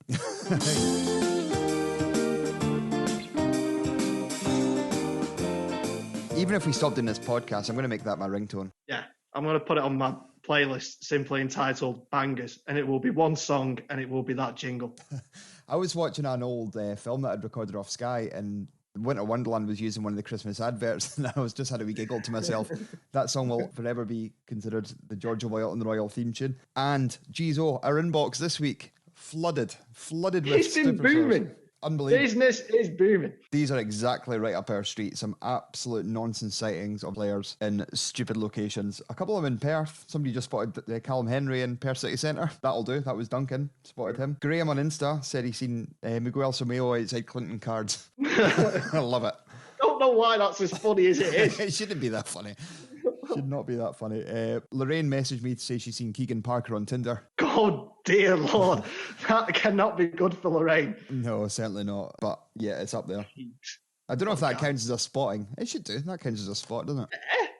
Even if we stopped doing this podcast, I'm going to make that my ringtone. Yeah, I'm going to put it on my playlist simply entitled Bangers, and it will be one song, and it will be that jingle. I was watching an old film that I'd recorded off Sky, and Winter Wonderland was using one of the Christmas adverts, and I was just had a wee giggle to myself. That song will forever be considered the George Royal and the Royal theme tune. And, geez, our inbox this week, flooded with It's been booming. Unbelievable. Business is booming. These are exactly right up our street. Some absolute nonsense sightings of players in stupid locations. A couple of them in Perth. Somebody just spotted Callum Henry in Perth City Centre. That'll do. That was Duncan. Spotted him. Graham on Insta said he's seen Miguel Someo outside Clinton Cards. I love it. Don't know why that's as funny as it is. It shouldn't be that funny. Should not be that funny. Lorraine messaged me to say she's seen Keegan Parker on Tinder. Oh, dear Lord. That cannot be good for Lorraine. No, certainly not. But yeah, it's up there. I don't know if that counts as a spotting. It should do. That counts as a spot, doesn't it?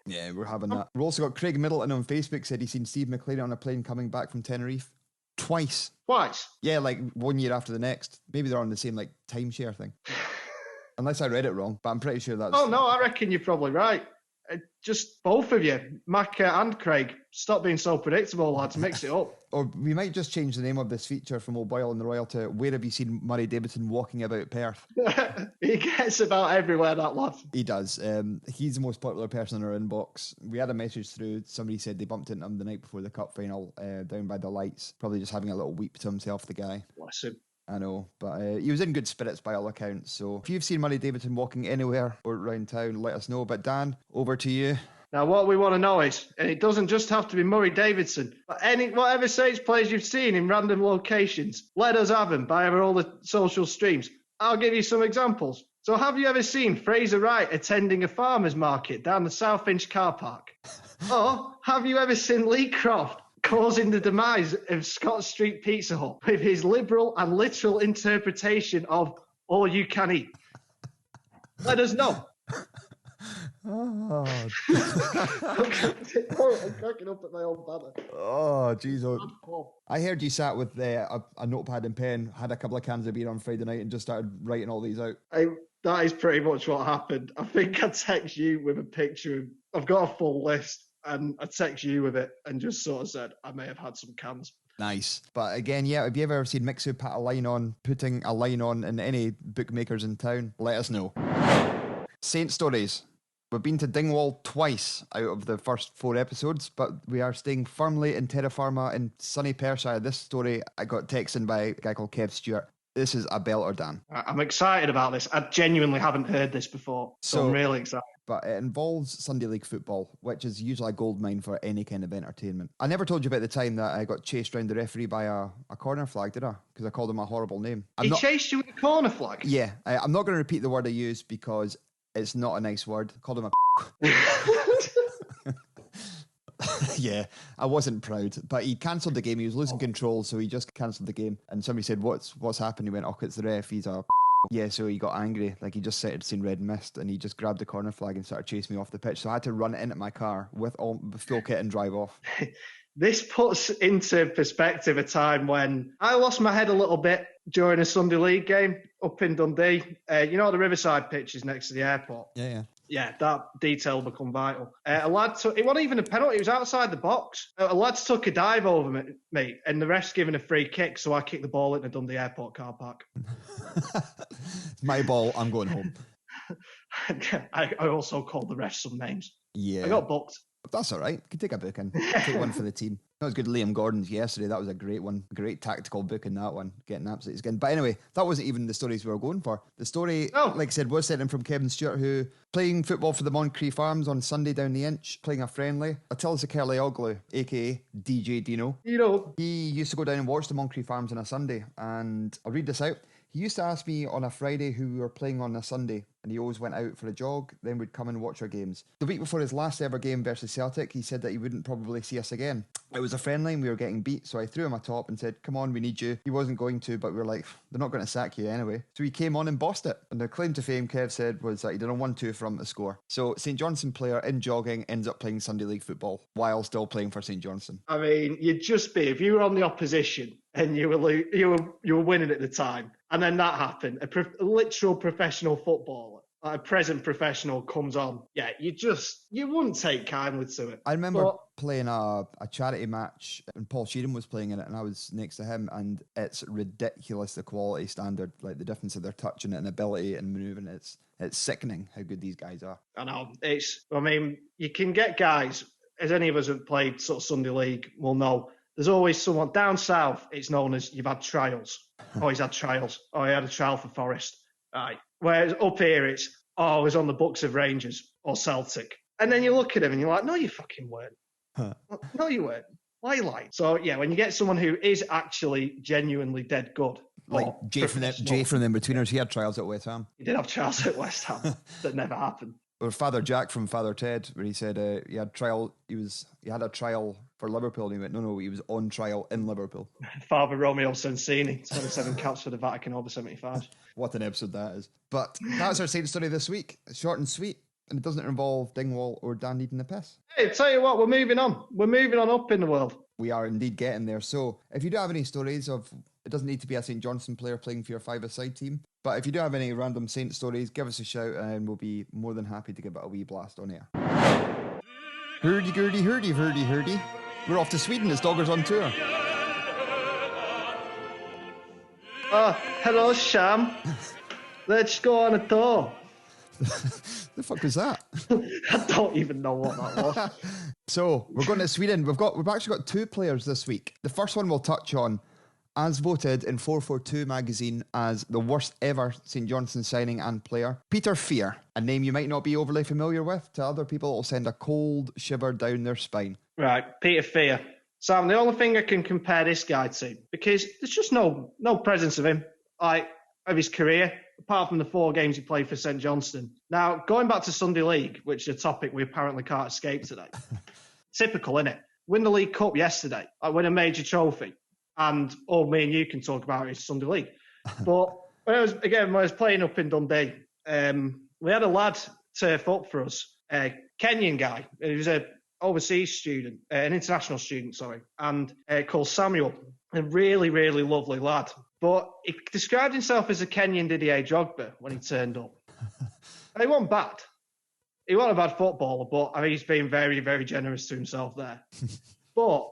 Yeah, we're having that. We've also got Craig Middleton on Facebook said he's seen Steve McLaren on a plane coming back from Tenerife. Twice? Yeah, like 1 year after the next. Maybe they're on the same like timeshare thing. Unless I read it wrong, but I'm pretty sure that's... Oh, no, I reckon you're probably right. Just both of you, Mac and Craig, stop being so predictable, lads. Mix it up. Or we might just change the name of this feature from O'Boyle and the Royal to Where Have You Seen Murray Davidson Walking About Perth? He gets about everywhere, that lad. He does. He's the most popular person in our inbox. We had a message through. Somebody said they bumped into him the night before the cup final down by the lights. Probably just having a little weep to himself, the guy. Bless him. I know, but he was in good spirits by all accounts. So if you've seen Murray Davidson walking anywhere or around town, let us know. But Dan, over to you. Now, what we want to know is, and it doesn't just have to be Murray Davidson, but whatever Saints players you've seen in random locations, let us have them via all the social streams. I'll give you some examples. So have you ever seen Fraser Wright attending a farmer's market down the South Inch car park? Or have you ever seen Lee Croft causing the demise of Scott Street Pizza Hut with his liberal and literal interpretation of all you can eat? Let us know. Oh, I'm cracking up at my own banner. oh, jeez. I heard you sat with a notepad and pen, had a couple of cans of beer on Friday night and just started writing all these out. That is pretty much what happened. I think I text you with a picture. I've got a full list, and I text you with it and just sort of said I may have had some cans. Nice. But again, yeah, have you ever seen Mixu putting a line on in any bookmakers in town? Let us know. Saint stories. We've been to Dingwall twice out of the first 4 episodes, but we are staying firmly in Terra Firma in sunny Perthshire. This story I got texted by a guy called Kev Stewart. This is a belter, Dan. I'm excited about this. I genuinely haven't heard this before, so I'm really excited. But it involves Sunday League football, which is usually a goldmine for any kind of entertainment. I never told you about the time that I got chased around the referee by a corner flag, did I? Because I called him a horrible name. He chased you with a corner flag? Yeah. I'm not going to repeat the word I used because it's not a nice word. I called him a yeah, I wasn't proud, but he cancelled the game. He was losing control, so he just cancelled the game. And somebody said, what's happened? He went, oh, it's the ref, he's a yeah, so he got angry, like he just started seeing red mist, and he just grabbed the corner flag and started chasing me off the pitch. So I had to run it into my car with full kit and drive off. This puts into perspective a time when I lost my head a little bit during a Sunday League game up in Dundee. You know the Riverside pitch is next to the airport? Yeah. Yeah, that detail will become vital. A lad it wasn't even a penalty, it was outside the box. A lad took a dive over me, and the ref's given a free kick, so I kicked the ball into Dundee Airport car park. My ball, I'm going home. I also called the ref some names. Yeah. I got booked. That's all right. You can take a booking. Take one for the team. That was good. Liam Gordon's yesterday. That was a great one. Great tactical booking, that one. Getting absolutely skinned. But anyway, that wasn't even the stories we were going for. The story, like I said, was sent in from Kevin Stewart, who playing football for the Moncrief Arms on Sunday down the Inch, playing a friendly. Attila Zakerlioglu, a.k.a. DJ Dino. He used to go down and watch the Moncrief Arms on a Sunday. And I'll read this out. He used to ask me on a Friday who we were playing on a Sunday, and he always went out for a jog, then would come and watch our games. The week before his last ever game versus Celtic, he said that he wouldn't probably see us again. It was a friendly and we were getting beat, so I threw him a top and said, come on, we need you. He wasn't going to, but we were like, they're not going to sack you anyway. So he came on and bossed it. And the claim to fame, Kev said, was that he did a 1-2 for him to score. So St Johnstone player in jogging ends up playing Sunday League football while still playing for St Johnstone. I mean, you'd just be, if you were on the opposition and you were winning at the time, and then that happened, a literal professional footballer, a present professional comes on, yeah, you wouldn't take kindly to it. I remember playing a charity match, and Paul Sheeran was playing in it, and I was next to him, and it's ridiculous, the quality standard, like the difference of their touching it and ability and manoeuvring. It's sickening how good these guys are. I know. You can get guys, as any of us have played sort of Sunday League will know, there's always someone down south, it's known as you've had trials. Oh, he's had trials. Oh, he had a trial for Forest. Right. Whereas up here, it's, oh, he's on the books of Rangers or Celtic. And then you look at him and you're like, no, you fucking weren't. Huh. No, you weren't. Why you lying? So, yeah, when you get someone who is actually genuinely dead good. Like Jay from the In-Betweeners, he had trials at West Ham. He did have trials at West Ham. That never happened. Or Father Jack from Father Ted, where he said he had a trial for Liverpool, and he went, no, he was on trial in Liverpool. Father Romeo Sensini, 27 caps for the Vatican over 75. What an episode that is. But that's our side story this week. Short and sweet, and it doesn't involve Dingwall or Dan needing the piss. Hey, tell you what, we're moving on. We're moving on up in the world. We are indeed getting there. So if you do have any stories of, it doesn't need to be a St Johnstone player playing for your five-a-side team, but if you do have any random Saint stories, give us a shout and we'll be more than happy to give it a wee blast on air. Hurdy-gurdy, hurdy-hurdy-hurdy. We're off to Sweden as Doggers on tour. Hello, Sham. Let's go on a tour. The fuck was that? I don't even know what that was. So, we're going to Sweden. We've actually got 2 players this week. The first one we'll touch on, as voted in 442 magazine as the worst ever St Johnstone signing and player, Peter Fear, a name you might not be overly familiar with. To other people, it'll send a cold shiver down their spine. Right, Peter Fear. Sam, the only thing I can compare this guy to, because there's just no presence of him, like, of his career, apart from the 4 games he played for St Johnstone. Now, going back to Sunday League, which is a topic we apparently can't escape today, typical, innit? Win the League Cup yesterday, I win a major trophy, and all me and you can talk about is Sunday League. But when I was playing up in Dundee, we had a lad turf up for us, a Kenyan guy. He was an overseas student, an international student, sorry, and called Samuel. A really, really lovely lad. But he described himself as a Kenyan Didier Drogba when he turned up. And he wasn't bad. He wasn't a bad footballer, but I mean, he's been very, very generous to himself there. But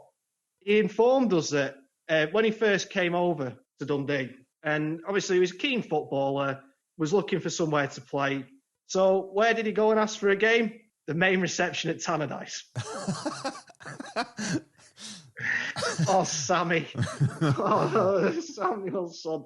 he informed us that when he first came over to Dundee, and obviously he was a keen footballer, was looking for somewhere to play. So where did he go and ask for a game? The main reception at Tannadice. Oh, Sammy. Oh, Samuel's son.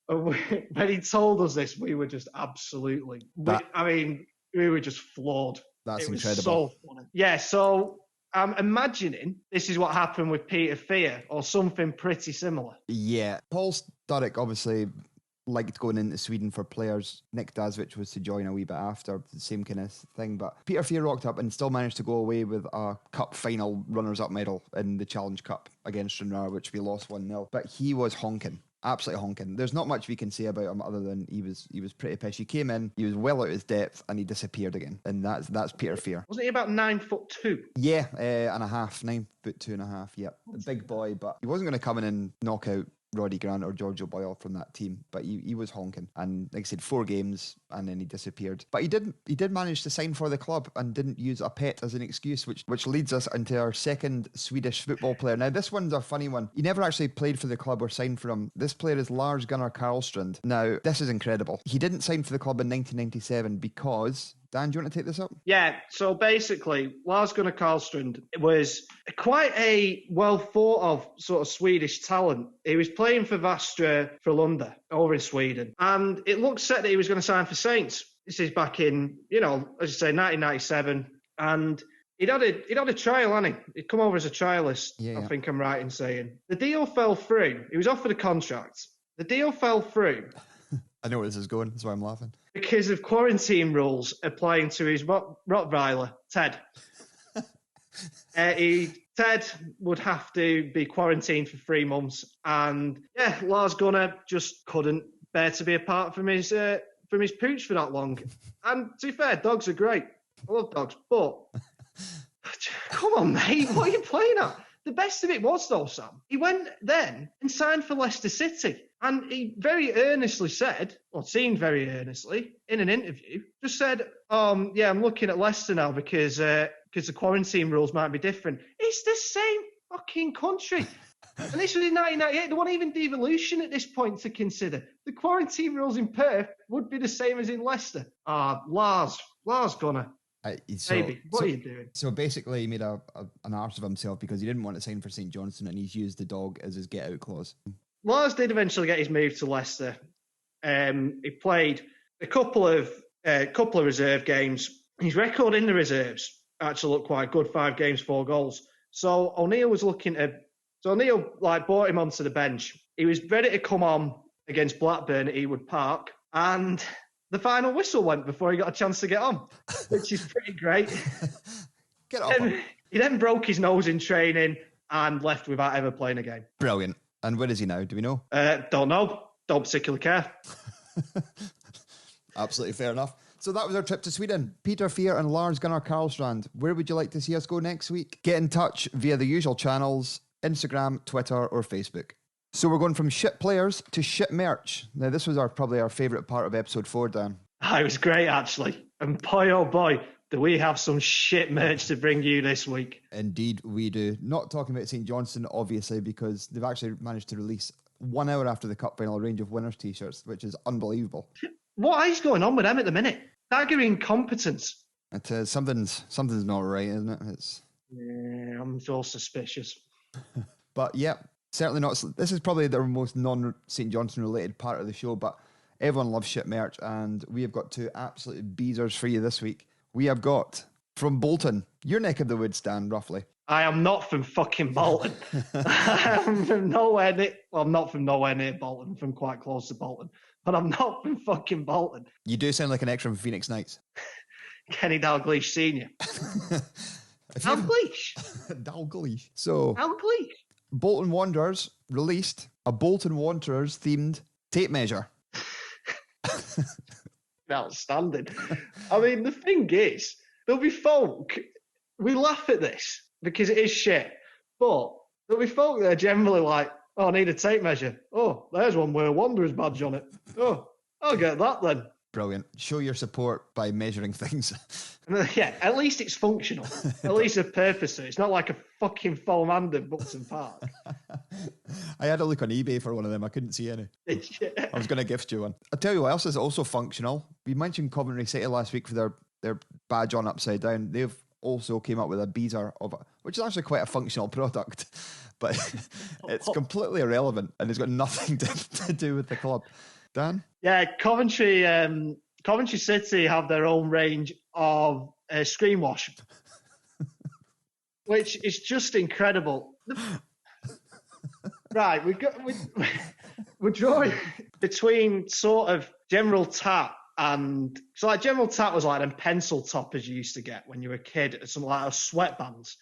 When he told us this, we were just absolutely... we were just floored. That's it was incredible. So funny. Yeah, so I'm imagining this is what happened with Peter Fear or something pretty similar. Yeah. Paul Sturrock obviously liked going into Sweden for players. Nick Dasovich was to join a wee bit after, the same kind of thing. But Peter Fear rocked up and still managed to go away with a cup final runners-up medal in the Challenge Cup against Stranraer, which we lost 1-0. But he was honking. Absolutely honking. There's not much we can say about him other than he was pretty pissed. He came in, he was well out of his depth, and he disappeared again. And that's Peter Fear. Wasn't he about 9'2"? Yeah, and a half, 9'2.5". Yep, a big boy, but he wasn't going to come in and knock out Roddy Grant or George O'Boyle from that team, but he was honking. And like I said, 4 games and then he disappeared. But he did manage to sign for the club and didn't use a pet as an excuse, which leads us into our second Swedish football player. Now this one's a funny one. He never actually played for the club or signed for him. This player is Lars Gunnar Karlstrand. Now this is incredible. He didn't sign for the club in 1997 because... Dan, do you want to take this up? Yeah, so basically, Lars Gunnar Karlstrand was quite a well thought of sort of Swedish talent. He was playing for Västra Frölunda over in Sweden, and it looked set that he was going to sign for Saints. This is back in, as I say, 1997, and he'd had a trial, hadn't he? He'd come over as a trialist, Yeah. I think I'm right in saying. The deal fell through. He was offered a contract. The deal fell through. I know where this is going, that's why I'm laughing. Because of quarantine rules applying to his Rottweiler, Ted. Ted would have to be quarantined for 3 months. And yeah, Lars Gunnar just couldn't bear to be apart from his pooch for that long. And to be fair, dogs are great. I love dogs. But come on, mate, what are you playing at? The best of it was, though, Sam, he went then and signed for Leicester City. And he very earnestly said, or seemed very earnestly, in an interview, just said, I'm looking at Leicester now because the quarantine rules might be different. It's the same fucking country. And this was in 1998. There wasn't even devolution at this point to consider. The quarantine rules in Perth would be the same as in Leicester. Lars Gunnar. Baby, what are you doing? So basically he made an arse of himself because he didn't want to sign for St Johnstone and he's used the dog as his get-out clause. Lars did eventually get his move to Leicester. He played a couple of reserve games. His record in the reserves actually looked quite good, 5 games, 4 goals. So O'Neill brought him onto the bench. He was ready to come on against Blackburn at Ewood Park, and the final whistle went before he got a chance to get on, which is pretty great. Get off him. He then broke his nose in training and left without ever playing a game. Brilliant. And where is he now? Do we know? Don't know. Don't particularly care. Absolutely fair enough. So that was our trip to Sweden. Peter Fear and Lars Gunnar Karlstrand. Where would you like to see us go next week? Get in touch via the usual channels, Instagram, Twitter or Facebook. So we're going from shit players to shit merch. Now this was probably our favourite part of episode 4, Dan. It was great, actually. And boy, oh boy, do we have some shit merch to bring you this week. Indeed we do. Not talking about St Johnstone, obviously, because they've actually managed to release 1 hour after the cup final a range of winners t-shirts, which is unbelievable. What is going on with them at the minute? Staggering incompetence. It is. Something's not right, isn't it? Yeah, I'm so suspicious. But yeah, certainly not. This is probably the most non-St Johnstone related part of the show, but everyone loves shit merch, and we have got 2 absolute beezers for you this week. We have got from Bolton, your neck of the woods, Dan, roughly. I am not from fucking Bolton. I'm from nowhere near. Well, I'm not from nowhere near Bolton. I'm from quite close to Bolton, but I'm not from fucking Bolton. You do sound like an extra from Phoenix Nights. Kenny Dalglish Senior. Dalgleish. Dalgleish. So, Dalgleish. Bolton Wanderers released a Bolton Wanderers themed tape measure. Outstanding. I mean, the thing is, there'll be folk, we laugh at this because it is shit, but there'll be folk that are generally like, oh, I need a tape measure. Oh, there's one with a Wanderers badge on it. Oh, I'll get that then. Brilliant. Show your support by measuring things. Yeah, at least it's functional. At least a purpose. It's not like a fucking Fulham in Buxton Park. I had a look on eBay for one of them. I couldn't see any. I was going to gift you one. I'll tell you what else is also functional. We mentioned Coventry City last week for their badge on upside down. They've also came up with a beezer which is actually quite a functional product, but it's completely irrelevant and it's got nothing to do with the club. Dan? Yeah, Coventry City have their own range of screen wash, which is just incredible. Right, we're drawing between sort of General Tat and so like General Tat was like them pencil toppers you used to get when you were a kid, something like sweatbands.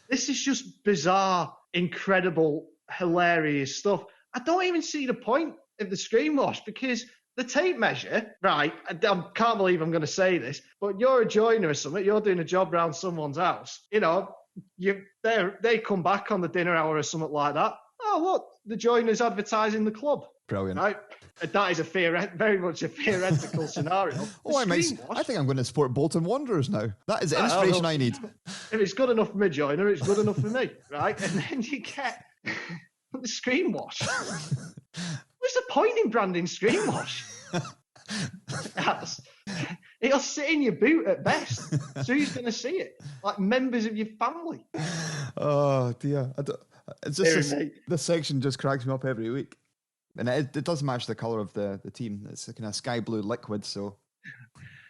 This is just bizarre, incredible, hilarious stuff. I don't even see the point of the screen wash because the tape measure, right, I can't believe I'm going to say this, but you're a joiner or something, you're doing a job around someone's house, you know, they come back on the dinner hour or something like that. Oh, look, the joiner's advertising the club. Brilliant. Right? That is very much a theoretical scenario. I think I'm going to support Bolton Wanderers now. That is the inspiration I need. If it's good enough for my joiner, it's good enough for me, right? And then you get the screen wash. What's the point in branding screen wash? It'll sit in your boot at best. So who's going to see it? Like members of your family. Oh dear! It's just this section just cracks me up every week, and it does match the colour of the team. It's a kind of sky blue liquid. So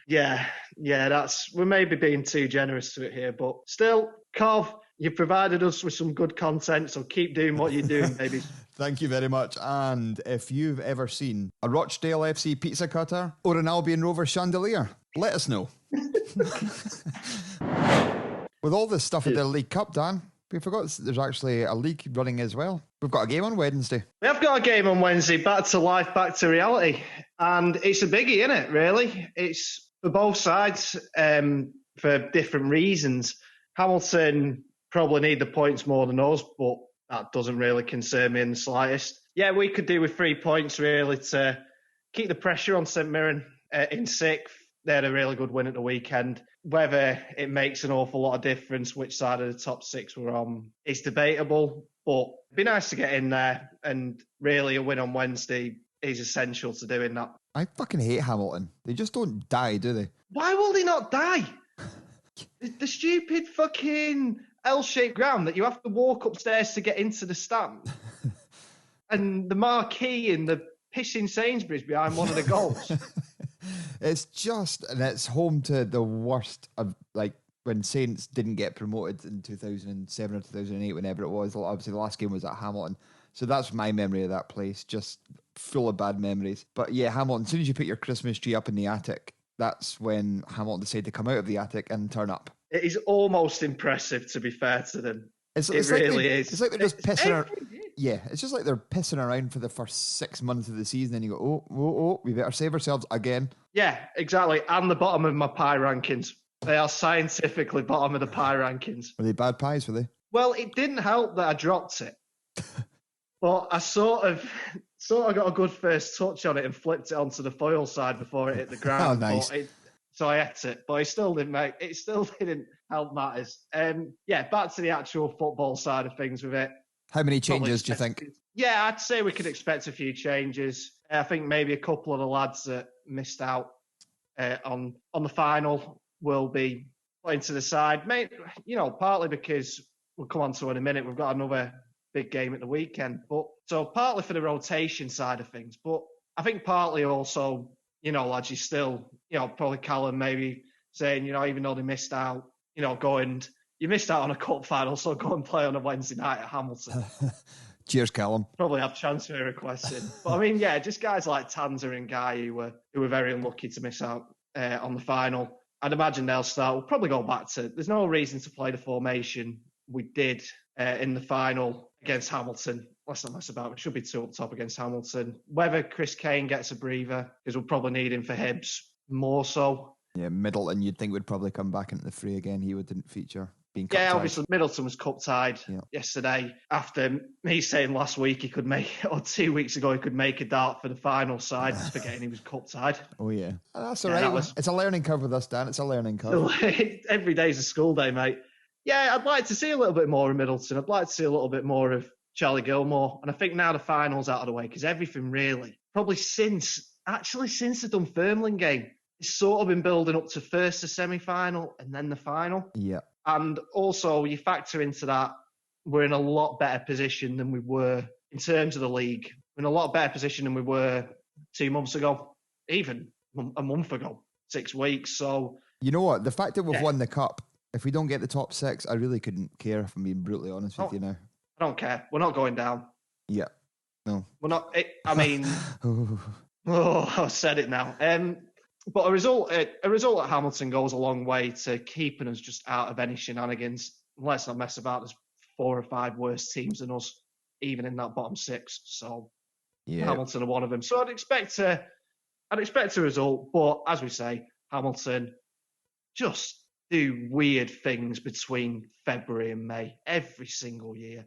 yeah, we're maybe being too generous to it here, but still, Cov, you've provided us with some good content, so keep doing what you're doing, baby. Thank you very much. And if you've ever seen a Rochdale FC pizza cutter or an Albion Rover chandelier, let us know. With all this stuff at the League Cup, Dan, we forgot there's actually a league running as well. We've got a game on Wednesday. We have got a game on Wednesday, back to life, back to reality. And it's a biggie, isn't it, really? It's for both sides for different reasons. Hamilton probably need the points more than us, but that doesn't really concern me in the slightest. Yeah, we could do with 3 points, really, to keep the pressure on St Mirren in sixth. They had a really good win at the weekend. Whether it makes an awful lot of difference which side of the top six we're on is debatable, but it'd be nice to get in there, and really a win on Wednesday is essential to doing that. I fucking hate Hamilton. They just don't die, do they? Why will they not die? The stupid fucking L-shaped ground that you have to walk upstairs to get into the stand. And the marquee and the pissing Sainsbury's behind one of the goals. And it's home to the worst of, like, when Saints didn't get promoted in 2007 or 2008, whenever it was. Obviously, the last game was at Hamilton. So that's my memory of that place, just full of bad memories. But yeah, Hamilton, as soon as you put your Christmas tree up in the attic, that's when Hamilton decided to come out of the attic and turn up. It is almost impressive, to be fair to them. It really is. It's like they're just pissing around. Yeah, it's just like they're pissing around for the first 6 months of the season, and you go, oh, we better save ourselves again. Yeah, exactly. And the bottom of my pie rankings. They are scientifically bottom of the pie rankings. Were they bad pies, were they? Well, it didn't help that I dropped it. But I sort of got a good first touch on it and flipped it onto the foil side before it hit the ground. Oh, nice. So I ate it, but it still didn't help matters. Yeah, back to the actual football side of things with it. How many changes do you think? Yeah, I'd say we could expect a few changes. I think maybe a couple of the lads that missed out on the final will be put into the side. Partly because we'll come on to it in a minute. We've got another big game at the weekend, so partly for the rotation side of things, but I think partly also, lads, you still, probably Callum maybe saying, even though they missed out, you missed out on a cup final, so go and play on a Wednesday night at Hamilton. Cheers, Callum. Probably have transfer requests in. But I mean, yeah, just guys like Tanzer and Guy who were very unlucky to miss out on the final. I'd imagine they'll start. We'll probably go back to. There's no reason to play the formation we did in the final against Hamilton. Let's not mess about. It should be 2 up top against Hamilton. Whether Chris Kane gets a breather, because we'll probably need him for Hibs more so. Yeah, Middleton, you'd think would probably come back into the fray again. He didn't feature. Obviously Middleton was cup tied yesterday after me saying last week he could make, or 2 weeks ago he could make a dart for the final side, forgetting he was cup tied. Oh yeah, that's all right. It's a learning curve with us, Dan. It's a learning curve. Every day's a school day, mate. Yeah, I'd like to see a little bit more of Middleton. I'd like to see a little bit more of Charlie Gilmore. And I think now the final's out of the way, because everything really, probably since the Dunfermline game, it's sort of been building up to first the semi-final and then the final. Yeah. And also, you factor into that, we're in a lot better position than we were in terms of the league. We're in a lot better position than we were 2 months ago, even a month ago, 6 weeks. So, you know what? The fact that we've won the cup, if we don't get the top 6, I really couldn't care, if I'm being brutally honest with you now. I don't care. We're not going down. Yeah. No. We're not. I've said it now. But a result at Hamilton goes a long way to keeping us just out of any shenanigans. Let's not mess about. There's 4 or 5 worse teams than us, even in that bottom 6. So Hamilton are one of them. So I'd expect a result. But as we say, Hamilton just do weird things between February and May every single year.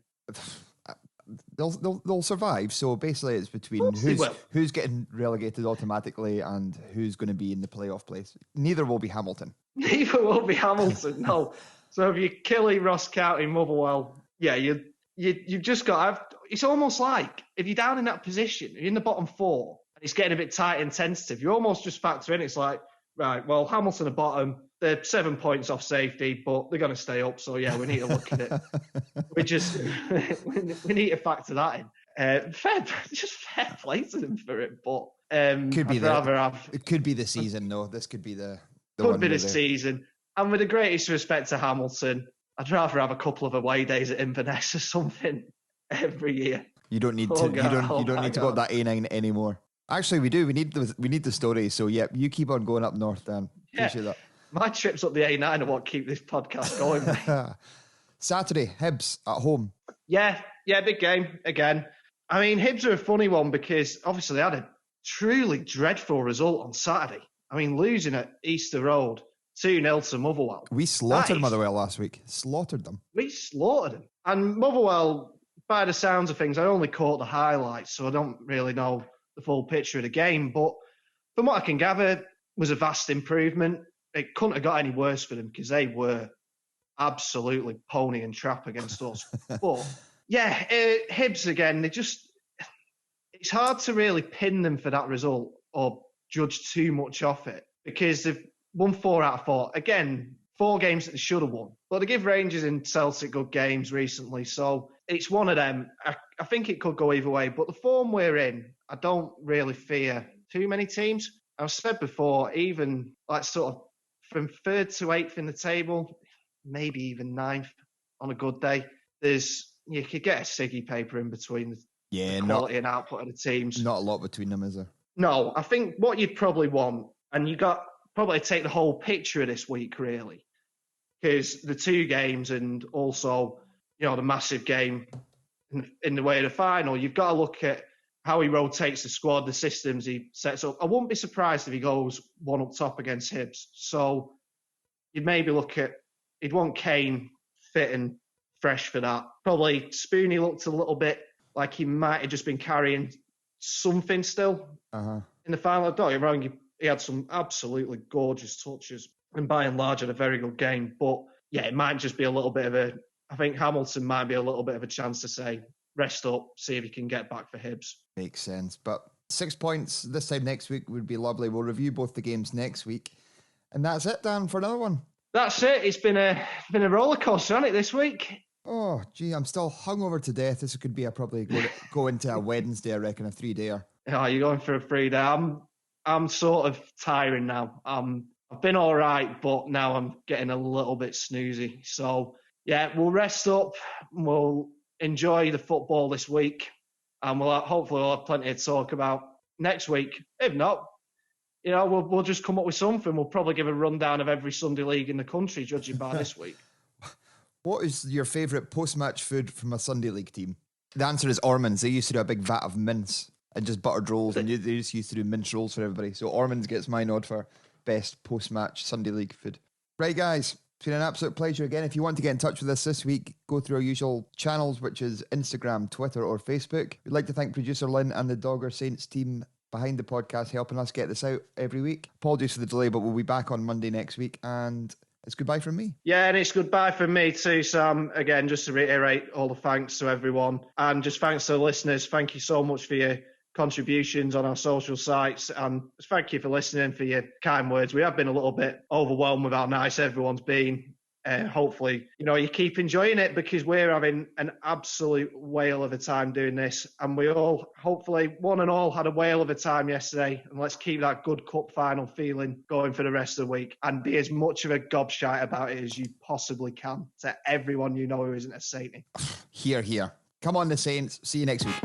They'll survive. So basically, it's between who's getting relegated automatically and who's going to be in the playoff place. Neither will be Hamilton. Neither will be Hamilton. No. So if you're Killy, Ross County, Motherwell, you've just got. It's almost like if you're down in that position, you're in the bottom 4, and it's getting a bit tight and tentative. You almost just factor in. It's like, right, well, Hamilton are bottom. They're 7 points off safety, but they're going to stay up. So, we need to look at it. we need to factor that in. Fair play to them for it, but it could be the season, though. This could be the season. And with the greatest respect to Hamilton, I'd rather have a couple of away days at Inverness or something every year. You don't need to. You don't need to go up that A9 anymore. Actually, we do. We need the stories. So, you keep on going up north, Dan. Appreciate that. My trips up the A9 are what keep this podcast going. Saturday, Hibs at home. Yeah, big game again. I mean, Hibs are a funny one because obviously they had a truly dreadful result on Saturday. I mean, losing at Easter Road 2-0 to Motherwell. We slaughtered Motherwell last week. Slaughtered them. We slaughtered them. And Motherwell, by the sounds of things, I only caught the highlights, so I don't really know the full picture of the game. But from what I can gather, was a vast improvement. It couldn't have got any worse for them because they were absolutely pony and trap against us. But Hibs again, it's hard to really pin them for that result or judge too much off it because they've won 4 out of 4. Again, 4 games that they should have won. But they give Rangers and Celtic good games recently, so it's one of them. I think it could go either way, but the form we're in, I don't really fear too many teams. I've said before, even like sort of from 3rd to 8th in the table, maybe even 9th on a good day, you could get a Siggy paper in between the quality and output of the teams. Not a lot between them, is there? No, I think what you'd probably want, and you got probably take the whole picture of this week, really, because the 2 games and also, the massive game in the way of the final, you've got to look at how he rotates the squad, the systems he sets up. I wouldn't be surprised if he goes 1 up top against Hibs. So you'd maybe he'd want Kane fit and fresh for that. Probably Spoonie looked a little bit like he might have just been carrying something still in the final. Don't get me wrong, he had some absolutely gorgeous touches and by and large had a very good game. But it might just be a little bit of I think Hamilton might be a little bit of a chance to say, rest up, see if he can get back for Hibs. Makes sense. But 6 points this time next week would be lovely. We'll review both the games next week. And that's it, Dan, for another one. That's it. It's been a roller coaster, hasn't it, this week? Oh, gee, I'm still hungover to death. This could be probably go into a Wednesday, I reckon, a 3-dayer. Oh, you're going for a 3-day. I'm sort of tiring now. I've been all right, but now I'm getting a little bit snoozy. So, we'll rest up. We'll enjoy the football this week, and hopefully we'll have plenty to talk about next week. If not, you know, we'll just come up with something. We'll probably give a rundown of every Sunday league in the country, judging by this week. What is your favourite post-match food from a Sunday league team? The answer is Ormonds. They used to do a big vat of mince and just buttered rolls, and they just used to do mince rolls for everybody. So Ormonds gets my nod for best post-match Sunday league food. Right, guys. It's been an absolute pleasure again. If you want to get in touch with us this week, go through our usual channels, which is Instagram, Twitter, or Facebook. We'd like to thank producer Lynn and the Dogger Saints team behind the podcast helping us get this out every week. Apologies for the delay, but we'll be back on Monday next week, and it's goodbye from me. Yeah, and it's goodbye from me too, Sam. Again, just to reiterate all the thanks to everyone, and just thanks to the listeners. Thank you so much for your contributions on our social sites, and thank you for listening, for your kind words. We have been a little bit overwhelmed with how nice everyone's been. Hopefully, you know, you keep enjoying it, because we're having an absolute whale of a time doing this, and we all, hopefully, one and all had a whale of a time yesterday, and let's keep that good cup final feeling going for the rest of the week, and be as much of a gobshite about it as you possibly can to everyone you know who isn't a Saintie. Here. Come on, the Saints. See you next week.